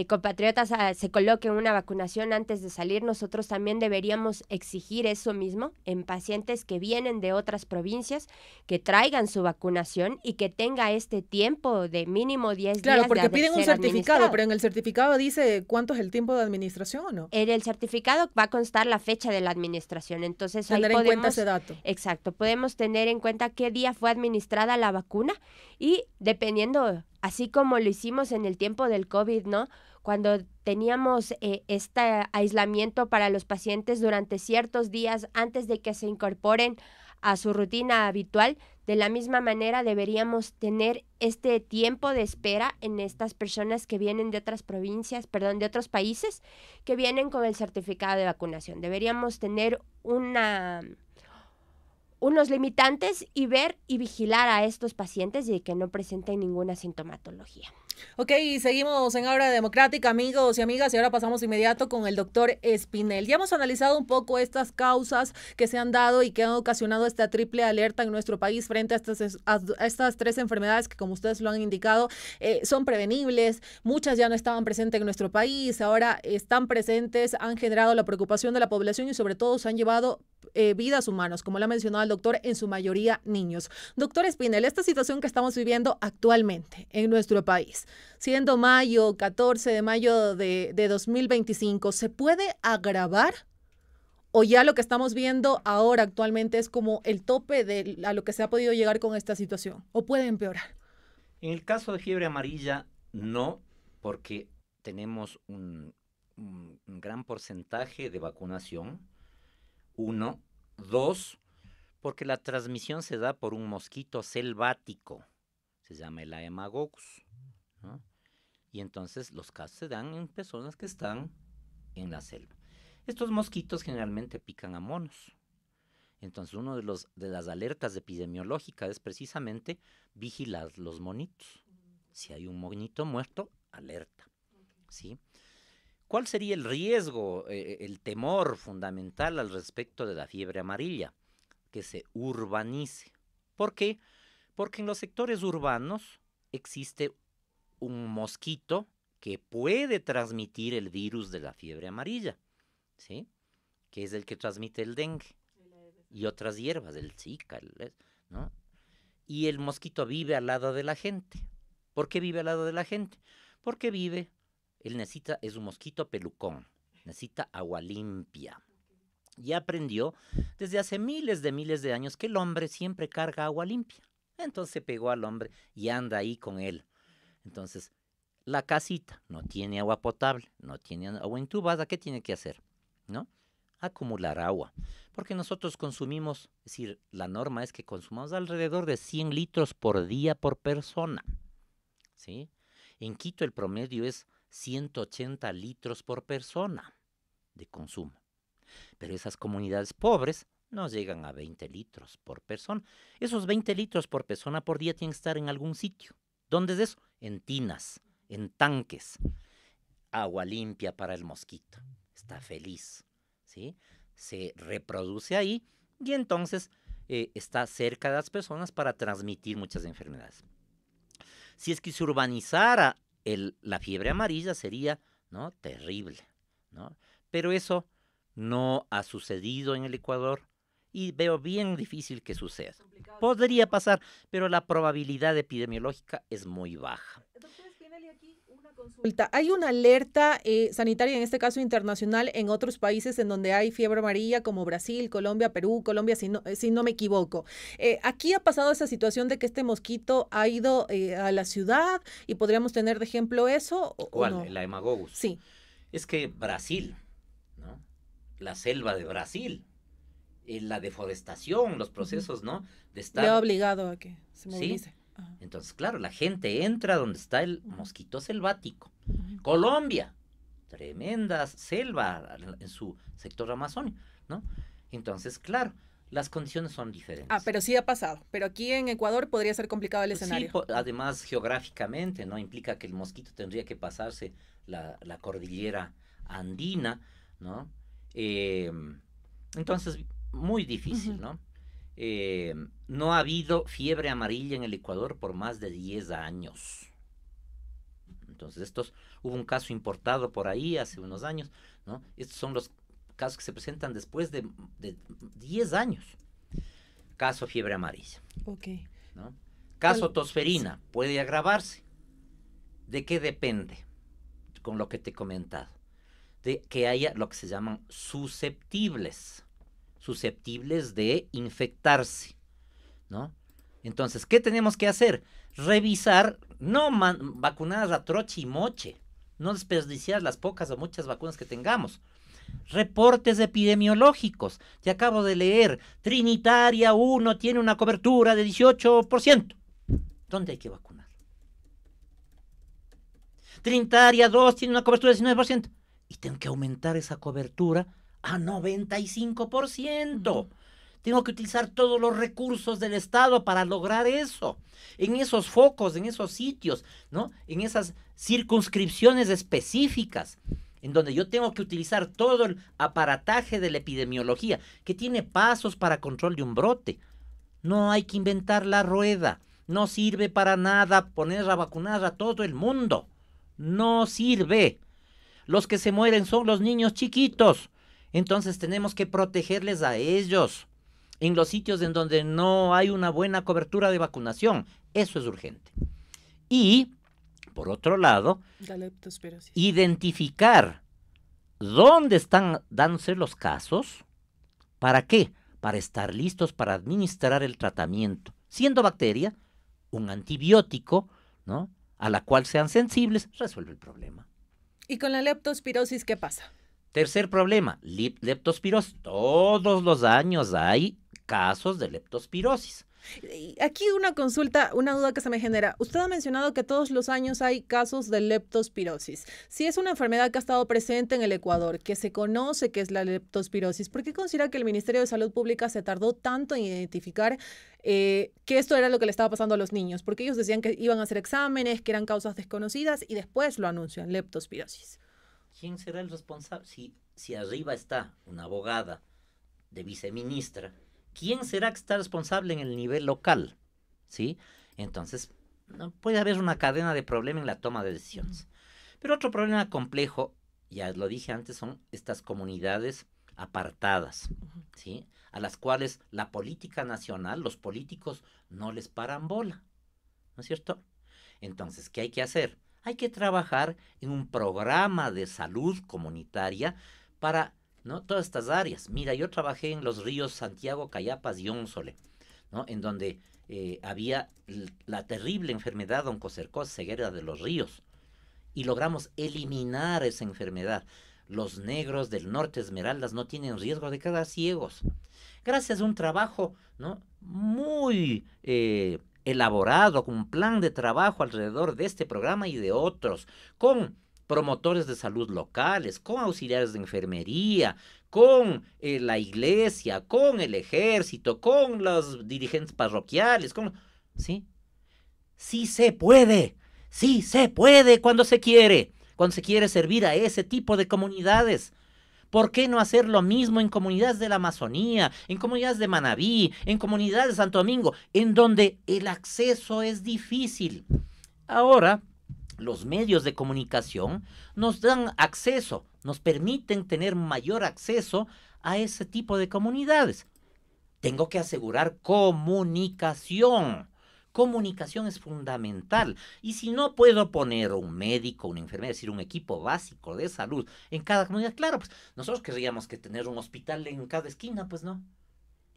compatriotas se coloquen una vacunación antes de salir, nosotros también deberíamos exigir eso mismo en pacientes que vienen de otras provincias, que traigan su vacunación y que tenga este tiempo de mínimo 10 días. Claro, porque piden un ser certificado, pero en el certificado dice cuánto es el tiempo de administración, ¿o no? En el certificado va a constar la fecha de la administración, entonces tener ahí en cuenta ese dato. Exacto, podemos tener en cuenta qué día fue administrada la vacuna y dependiendo, así como lo hicimos en el tiempo del COVID, ¿no? Cuando teníamos este aislamiento para los pacientes durante ciertos días antes de que se incorporen a su rutina habitual, de la misma manera deberíamos tener este tiempo de espera en estas personas que vienen de otras provincias, perdón, de otros países, que vienen con el certificado de vacunación. Deberíamos tener unos limitantes y ver y vigilar a estos pacientes y que no presenten ninguna sintomatología. Ok, seguimos en Hora Democrática, amigos y amigas, y ahora pasamos inmediato con el doctor Espinel. Ya hemos analizado un poco estas causas que se han dado y que han ocasionado esta triple alerta en nuestro país frente a estas tres enfermedades que, como ustedes lo han indicado, son prevenibles. Muchas ya no estaban presentes en nuestro país, ahora están presentes, han generado la preocupación de la población y sobre todo se han llevado vidas humanas, como lo ha mencionado el doctor, en su mayoría niños. Doctor Espinel, esta situación que estamos viviendo actualmente en nuestro país, siendo mayo, 14 de mayo de 2025, ¿se puede agravar? ¿O ya lo que estamos viendo ahora actualmente es como el tope a lo que se ha podido llegar con esta situación? ¿O puede empeorar? En el caso de fiebre amarilla, no, porque tenemos un gran porcentaje de vacunación. 1, 2, porque la transmisión se da por un mosquito selvático, se llama el Haemococcus, ¿no? Y entonces los casos se dan en personas que están en la selva. Estos mosquitos generalmente pican a monos. Entonces uno de las alertas epidemiológicas es precisamente vigilar los monitos. Si hay un monito muerto, alerta, ¿sí? ¿Cuál sería el riesgo, el temor fundamental al respecto de la fiebre amarilla? Que se urbanice. ¿Por qué? Porque en los sectores urbanos existe un mosquito que puede transmitir el virus de la fiebre amarilla, ¿sí? Que es el que transmite el dengue y otras hierbas, el Zika, ¿no? Y el mosquito vive al lado de la gente. ¿Por qué vive al lado de la gente? Porque es un mosquito pelucón, necesita agua limpia. Y aprendió desde hace miles de años que el hombre siempre carga agua limpia. Entonces se pegó al hombre y anda ahí con él. Entonces, la casita no tiene agua potable, no tiene agua entubada, ¿qué tiene que hacer? ¿No? Acumular agua. Porque nosotros consumimos, es decir, la norma es que consumamos alrededor de 100 litros por día por persona, ¿sí? En Quito el promedio es 180 litros por persona de consumo. Pero esas comunidades pobres no llegan a 20 litros por persona. Esos 20 litros por persona por día tienen que estar en algún sitio. ¿Dónde es eso? En tinas, en tanques. Agua limpia para el mosquito. Está feliz, ¿sí? Se reproduce ahí y entonces está cerca de las personas para transmitir muchas enfermedades. Si es que se urbanizara la fiebre amarilla sería, ¿no?, terrible, ¿no? Pero eso no ha sucedido en el Ecuador y veo bien difícil que suceda. Podría pasar, pero la probabilidad epidemiológica es muy baja. Hay una alerta sanitaria, en este caso internacional, en otros países en donde hay fiebre amarilla, como Brasil, Colombia, Perú, Colombia, si no me equivoco. Aquí ha pasado esa situación de que este mosquito ha ido a la ciudad y podríamos tener de ejemplo eso. ¿Cuál? ¿O no? El Haemococcus. Sí. Es que Brasil, ¿no? La selva de Brasil, la deforestación, los procesos, ¿no?, de estar... Le ha obligado a que se movilice. ¿Sí? Entonces, claro, la gente entra donde está el mosquito selvático. Colombia, tremenda selva en su sector amazónico, ¿no? Entonces, claro, las condiciones son diferentes. Pero sí ha pasado. Pero aquí en Ecuador podría ser complicado el escenario. Sí, además geográficamente, ¿no? Implica que el mosquito tendría que pasarse la cordillera andina, ¿no? Entonces, muy difícil, ¿no? no ha habido fiebre amarilla en el Ecuador por más de 10 años. Entonces, hubo un caso importado por ahí hace unos años, ¿no? Estos son los casos que se presentan después de 10 años. Caso fiebre amarilla. Ok. ¿No? Caso tosferina, puede agravarse. ¿De qué depende? Con lo que te he comentado. De que haya lo que se llaman susceptibles de infectarse, ¿no? Entonces, ¿qué tenemos que hacer? Revisar, no vacunar a troche y moche, no desperdiciar las pocas o muchas vacunas que tengamos. Reportes epidemiológicos. Te acabo de leer, Trinitaria 1 tiene una cobertura de 18%. ¿Dónde hay que vacunar? Trinitaria 2 tiene una cobertura de 19%. Y tengo que aumentar esa cobertura a 95%. Tengo que utilizar todos los recursos del Estado para lograr eso. En esos focos, en esos sitios, ¿no? En esas circunscripciones específicas, en donde yo tengo que utilizar todo el aparataje de la epidemiología, que tiene pasos para control de un brote. No hay que inventar la rueda. No sirve para nada poner a vacunar a todo el mundo. No sirve. Los que se mueren son los niños chiquitos. Entonces tenemos que protegerles a ellos en los sitios en donde no hay una buena cobertura de vacunación. Eso es urgente. Y, por otro lado, identificar dónde están dándose los casos. ¿Para qué? Para estar listos para administrar el tratamiento. Siendo bacteria, un antibiótico, ¿no?, a la cual sean sensibles, resuelve el problema. ¿Y con la leptospirosis qué pasa? Tercer problema, leptospirosis. Todos los años hay casos de leptospirosis. Aquí una consulta, una duda que se me genera. Usted ha mencionado que todos los años hay casos de leptospirosis. Si es una enfermedad que ha estado presente en el Ecuador, que se conoce que es la leptospirosis, ¿por qué considera que el Ministerio de Salud Pública se tardó tanto en identificar que esto era lo que le estaba pasando a los niños? Porque ellos decían que iban a hacer exámenes, que eran causas desconocidas y después lo anuncian, leptospirosis. ¿Quién será el responsable? Si arriba está una abogada de viceministra, ¿quién será que está responsable en el nivel local? ¿Sí? Entonces, no puede haber una cadena de problemas en la toma de decisiones. Pero otro problema complejo, ya lo dije antes, son estas comunidades apartadas, ¿sí?, a las cuales la política nacional, los políticos no les paran bola, ¿no es cierto? Entonces, ¿qué hay que hacer? Hay que trabajar en un programa de salud comunitaria para, ¿no?, todas estas áreas. Mira, yo trabajé en los ríos Santiago, Cayapas y Ónsole, ¿no?, en donde había la terrible enfermedad oncocercosis, ceguera de los ríos, y logramos eliminar esa enfermedad. Los negros del norte Esmeraldas no tienen riesgo de quedar ciegos. Gracias a un trabajo, ¿no?, muy elaborado, con un plan de trabajo alrededor de este programa y de otros, con promotores de salud locales, con auxiliares de enfermería, con la iglesia, con el ejército, con los dirigentes parroquiales, ¿sí? Sí se puede cuando se quiere servir a ese tipo de comunidades. ¿Por qué no hacer lo mismo en comunidades de la Amazonía, en comunidades de Manabí, en comunidades de Santo Domingo, en donde el acceso es difícil? Ahora, los medios de comunicación nos dan acceso, nos permiten tener mayor acceso a ese tipo de comunidades. Tengo que asegurar comunicación. Comunicación es fundamental. Y si no puedo poner un médico, una enfermera, es decir, un equipo básico de salud en cada comunidad, claro, pues nosotros querríamos que tener un hospital en cada esquina, pues no.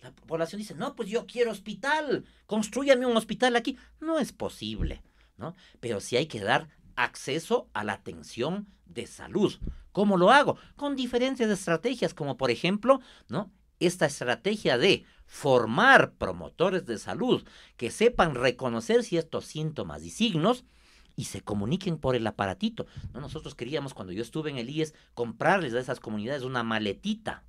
La población dice, no, pues yo quiero hospital, constrúyame un hospital aquí. No es posible, ¿no? Pero sí hay que dar acceso a la atención de salud. ¿Cómo lo hago? Con diferentes estrategias, como por ejemplo, ¿no?, esta estrategia de formar promotores de salud que sepan reconocer ciertos síntomas y signos y se comuniquen por el aparatito. ¿No? Nosotros queríamos, cuando yo estuve en el IES, comprarles a esas comunidades una maletita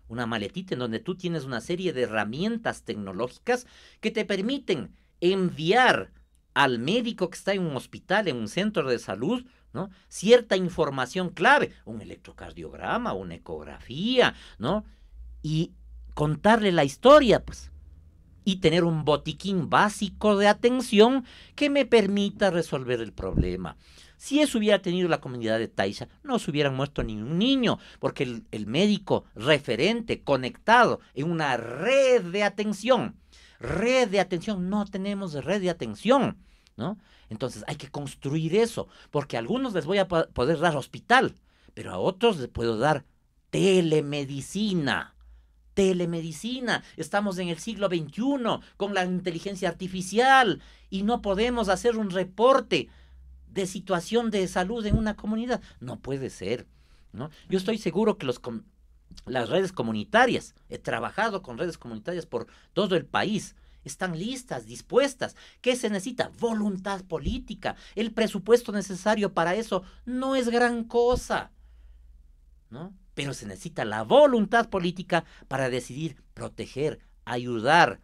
en donde tú tienes una serie de herramientas tecnológicas que te permiten enviar al médico que está en un hospital, en un centro de salud, ¿no?, cierta información clave, un electrocardiograma, una ecografía, ¿no?, y contarle la historia, pues, y tener un botiquín básico de atención que me permita resolver el problema. Si eso hubiera tenido la comunidad de Taisha, no se hubieran muerto ni un niño, porque el médico referente, conectado en una red de atención, no tenemos red de atención, ¿no? Entonces hay que construir eso, porque a algunos les voy a poder dar hospital, pero a otros les puedo dar telemedicina. Estamos en el siglo XXI con la inteligencia artificial y no podemos hacer un reporte de situación de salud en una comunidad. No puede ser, ¿no? Yo estoy seguro que las redes comunitarias, he trabajado con redes comunitarias por todo el país, están listas, dispuestas. ¿Qué se necesita? Voluntad política. El presupuesto necesario para eso no es gran cosa, ¿no? Pero se necesita la voluntad política para decidir, proteger, ayudar,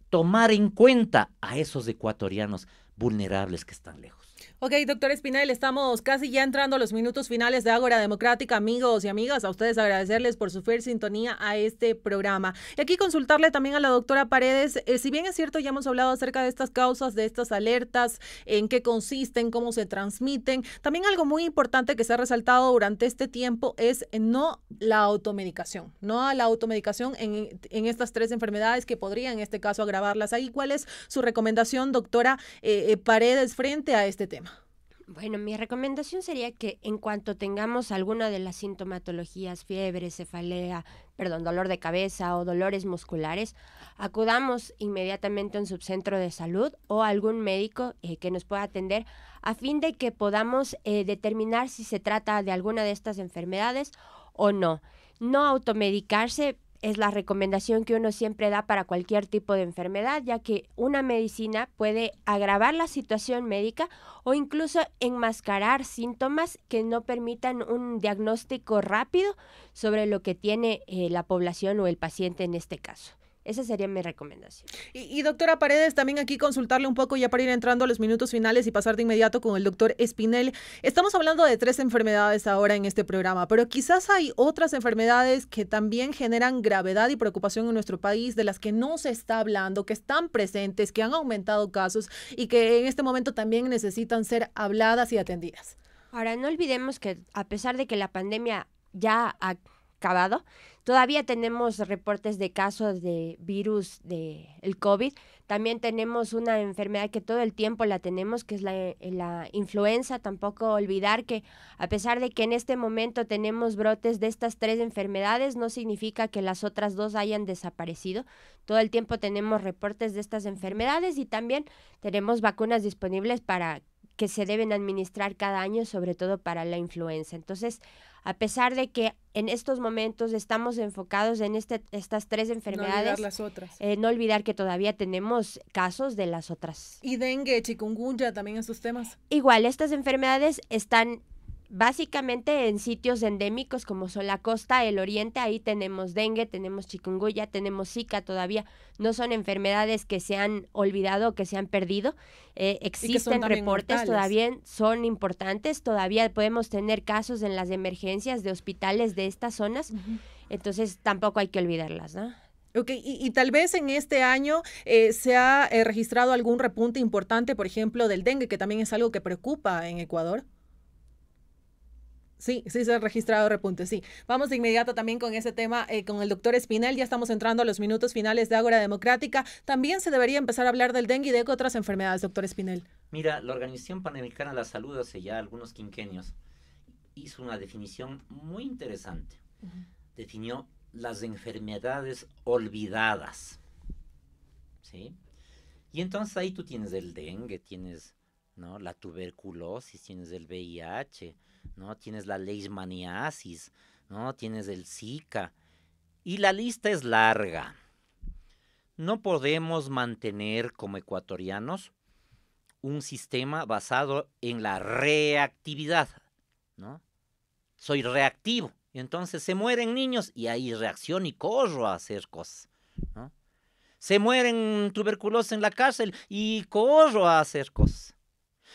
tomar en cuenta a esos ecuatorianos vulnerables que están lejos. Ok, doctor Espinel, estamos casi ya entrando a los minutos finales de Ágora Democrática. Amigos y amigas, a ustedes agradecerles por su fiel sintonía a este programa. Y aquí consultarle también a la doctora Paredes, si bien es cierto, ya hemos hablado acerca de estas causas, de estas alertas, en qué consisten, cómo se transmiten. También algo muy importante que se ha resaltado durante este tiempo es no la automedicación, no a la automedicación en estas 3 enfermedades que podrían en este caso agravarlas. Ahí, ¿cuál es su recomendación, doctora Paredes, frente a este tema? Bueno, mi recomendación sería que en cuanto tengamos alguna de las sintomatologías, fiebre, cefalea, dolor de cabeza o dolores musculares, acudamos inmediatamente a un subcentro de salud o a algún médico que nos pueda atender a fin de que podamos determinar si se trata de alguna de estas enfermedades o no. No automedicarse es la recomendación que uno siempre da para cualquier tipo de enfermedad, ya que una medicina puede agravar la situación médica o incluso enmascarar síntomas que no permitan un diagnóstico rápido sobre lo que tiene la población o el paciente en este caso. Esa sería mi recomendación. Y doctora Paredes, también aquí consultarle un poco ya para ir entrando a los minutos finales y pasar de inmediato con el doctor Espinel. Estamos hablando de 3 enfermedades ahora en este programa, pero quizás hay otras enfermedades que también generan gravedad y preocupación en nuestro país, de las que no se está hablando, que están presentes, que han aumentado casos y que en este momento también necesitan ser habladas y atendidas. Ahora, no olvidemos que a pesar de que la pandemia ya ha acabado, todavía tenemos reportes de casos de virus del COVID. También tenemos una enfermedad que todo el tiempo la tenemos, que es la influenza. Tampoco olvidar que a pesar de que en este momento tenemos brotes de estas 3 enfermedades, no significa que las otras 2 hayan desaparecido. Todo el tiempo tenemos reportes de estas enfermedades y también tenemos vacunas disponibles que se deben administrar cada año, sobre todo para la influenza. Entonces, a pesar de que en estos momentos estamos enfocados en estas 3 enfermedades, no olvidar las otras. No olvidar que todavía tenemos casos de las otras. Y dengue, chikungunya, también esos temas. Igual, estas enfermedades están básicamente en sitios endémicos como son la costa, el oriente. Ahí tenemos dengue, tenemos chikungunya, tenemos zika. Todavía no son enfermedades que se han olvidado, que se han perdido. Existen reportes, mortales. Todavía son importantes, todavía podemos tener casos en las emergencias de hospitales de estas zonas. Entonces tampoco hay que olvidarlas, ¿no? Ok, y tal vez en este año se ha registrado algún repunte importante, por ejemplo, del dengue, que también es algo que preocupa en Ecuador. Sí, se ha registrado repunte, sí. Vamos de inmediato también con ese tema con el doctor Espinel. Ya estamos entrando a los minutos finales de Ágora Democrática. También se debería empezar a hablar del dengue y de otras enfermedades, doctor Espinel. Mira, la Organización Panamericana de la Salud hace ya algunos quinquenios hizo una definición muy interesante. Definió las enfermedades olvidadas, ¿sí? Y entonces ahí tú tienes el dengue, tienes, ¿no?, la tuberculosis, tienes el VIH, ¿no?, tienes la leishmaniasis, ¿no?, tienes el Zika, y la lista es larga. No podemos mantener como ecuatorianos un sistema basado en la reactividad, ¿no? Soy reactivo, y entonces se mueren niños y ahí reacciono y corro a hacer cosas, ¿no? Se mueren tuberculosos en la cárcel y corro a hacer cosas.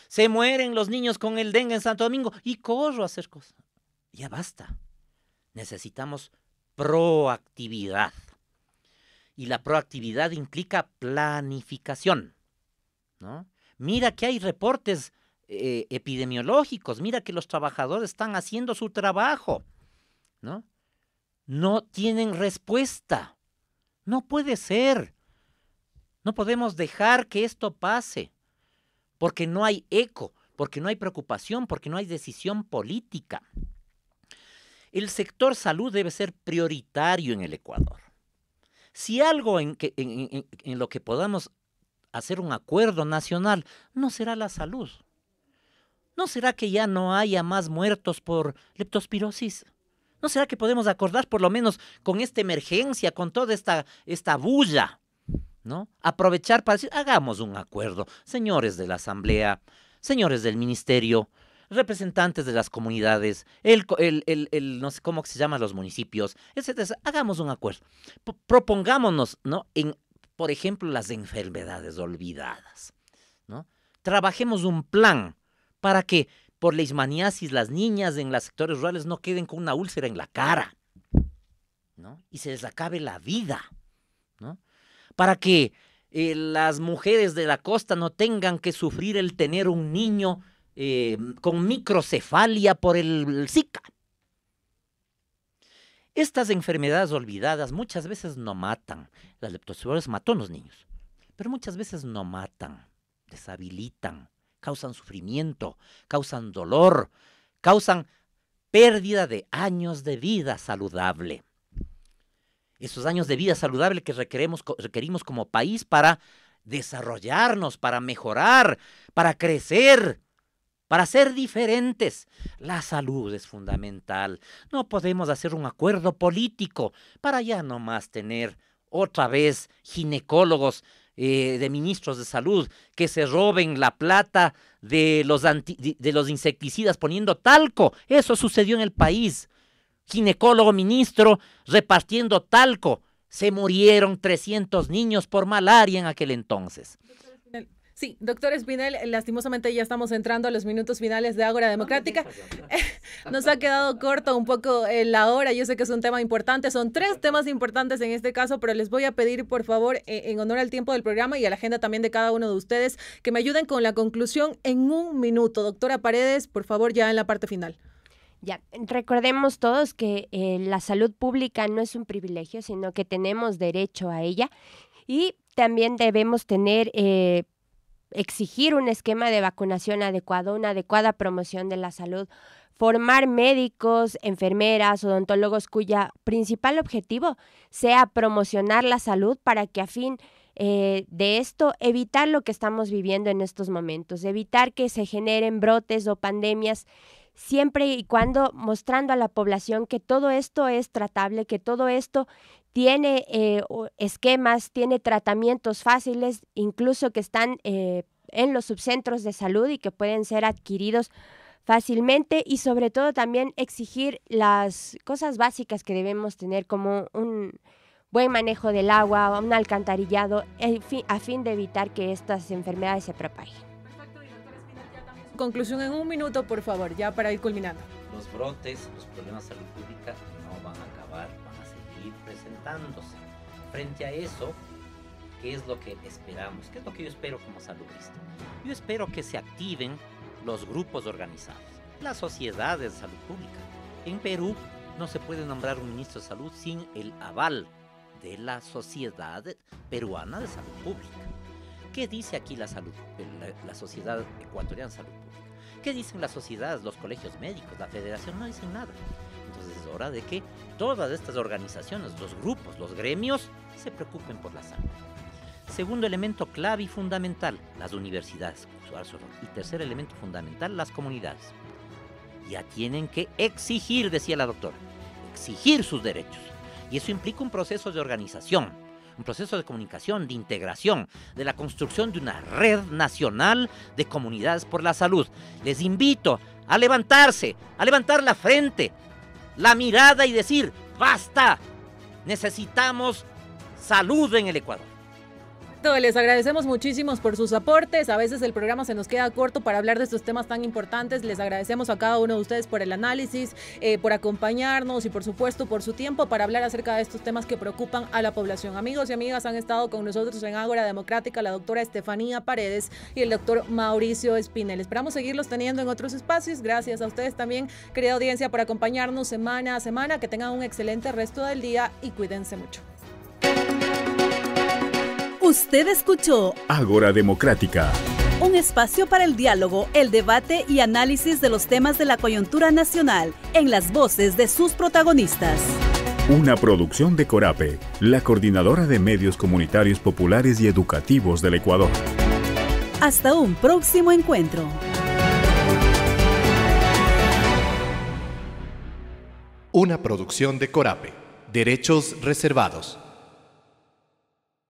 Se mueren los niños con el dengue en Santo Domingo y corro a hacer cosas. Ya basta. Necesitamos proactividad. Y la proactividad implica planificación, ¿no? Mira que hay reportes epidemiológicos, mira que los trabajadores están haciendo su trabajo, ¿no? No tienen respuesta. No puede ser. No podemos dejar que esto pase, porque no hay eco, porque no hay preocupación, porque no hay decisión política. El sector salud debe ser prioritario en el Ecuador. Si algo en lo que podamos hacer un acuerdo nacional, no será la salud. ¿No será que ya no haya más muertos por leptospirosis? ¿No será que podemos acordar por lo menos con esta emergencia, con toda esta bulla, ¿no? Aprovechar para decir, hagamos un acuerdo, señores de la Asamblea, señores del Ministerio, representantes de las comunidades, no sé cómo se llaman los municipios, etcétera. Hagamos un acuerdo. Propongámonos, ¿no? Por ejemplo, las enfermedades olvidadas, ¿no? Trabajemos un plan para que por leishmaniasis las niñas en los sectores rurales no queden con una úlcera en la cara, ¿no? Y se les acabe la vida, ¿no? Para que las mujeres de la costa no tengan que sufrir el tener un niño con microcefalia por el Zika. Estas enfermedades olvidadas muchas veces no matan. La leptospirosis mató a los niños, pero muchas veces no matan, deshabilitan, causan sufrimiento, causan dolor, causan pérdida de años de vida saludable. Esos años de vida saludable que requerimos como país para desarrollarnos, para mejorar, para crecer, para ser diferentes. La salud es fundamental. No podemos hacer un acuerdo político para ya no más tener otra vez ginecólogos de ministros de salud que se roben la plata de los insecticidas poniendo talco. Eso sucedió en el país. Ginecólogo ministro repartiendo talco. Se murieron 300 niños por malaria en aquel entonces. Sí, doctor Espinel, lastimosamente ya estamos entrando a los minutos finales de Ágora Democrática. Nos ha quedado corto un poco la hora. Yo sé que es un tema importante. Son 3 temas importantes en este caso, pero les voy a pedir, por favor, en honor al tiempo del programa y a la agenda también de cada uno de ustedes, que me ayuden con la conclusión en 1 minuto. Doctora Paredes, por favor, ya en la parte final. Ya, recordemos todos que la salud pública no es un privilegio, sino que tenemos derecho a ella y también debemos exigir un esquema de vacunación adecuado, una adecuada promoción de la salud, formar médicos, enfermeras, odontólogos cuya principal objetivo sea promocionar la salud para que a fin de esto evitar lo que estamos viviendo en estos momentos, evitar que se generen brotes o pandemias, siempre y cuando mostrando a la población que todo esto es tratable, que todo esto tiene esquemas, tiene tratamientos fáciles, incluso que están en los subcentros de salud y que pueden ser adquiridos fácilmente, y sobre todo también exigir las cosas básicas que debemos tener, como un buen manejo del agua, un alcantarillado, a fin de evitar que estas enfermedades se propaguen. Conclusión en 1 minuto, por favor, ya para ir culminando. Los brotes, los problemas de salud pública no van a acabar, van a seguir presentándose. Frente a eso, ¿qué es lo que esperamos? ¿Qué es lo que yo espero como saludista? Yo espero que se activen los grupos organizados, las sociedades de salud pública. En Perú no se puede nombrar un ministro de salud sin el aval de la Sociedad Peruana de Salud Pública. ¿Qué dice aquí la Sociedad Ecuatoriana de Salud Pública? ¿Qué dicen las sociedades, los colegios médicos, la federación? No dicen nada. Entonces es hora de que todas estas organizaciones, los grupos, los gremios, se preocupen por la salud. Segundo elemento clave y fundamental, las universidades. Y tercer elemento fundamental, las comunidades. Ya tienen que exigir, decía la doctora, exigir sus derechos. Y eso implica un proceso de organización, un proceso de comunicación, de integración, de la construcción de una red nacional de comunidades por la salud. Les invito a levantarse, a levantar la frente, la mirada y decir, ¡basta! Necesitamos salud en el Ecuador. Perfecto, les agradecemos muchísimo por sus aportes. A veces el programa se nos queda corto para hablar de estos temas tan importantes. Les agradecemos a cada uno de ustedes por el análisis, por acompañarnos y por supuesto por su tiempo para hablar acerca de estos temas que preocupan a la población. Amigos y amigas, han estado con nosotros en Ágora Democrática la doctora Estefanía Paredes y el doctor Mauricio Espinel. Esperamos seguirlos teniendo en otros espacios. Gracias a ustedes también, querida audiencia, por acompañarnos semana a semana. Que tengan un excelente resto del día y cuídense mucho. Usted escuchó Ágora Democrática, un espacio para el diálogo, el debate y análisis de los temas de la coyuntura nacional en las voces de sus protagonistas. una producción de Corape, la Coordinadora de Medios Comunitarios Populares y Educativos del Ecuador. Hasta un próximo encuentro. Una producción de Corape. Derechos reservados.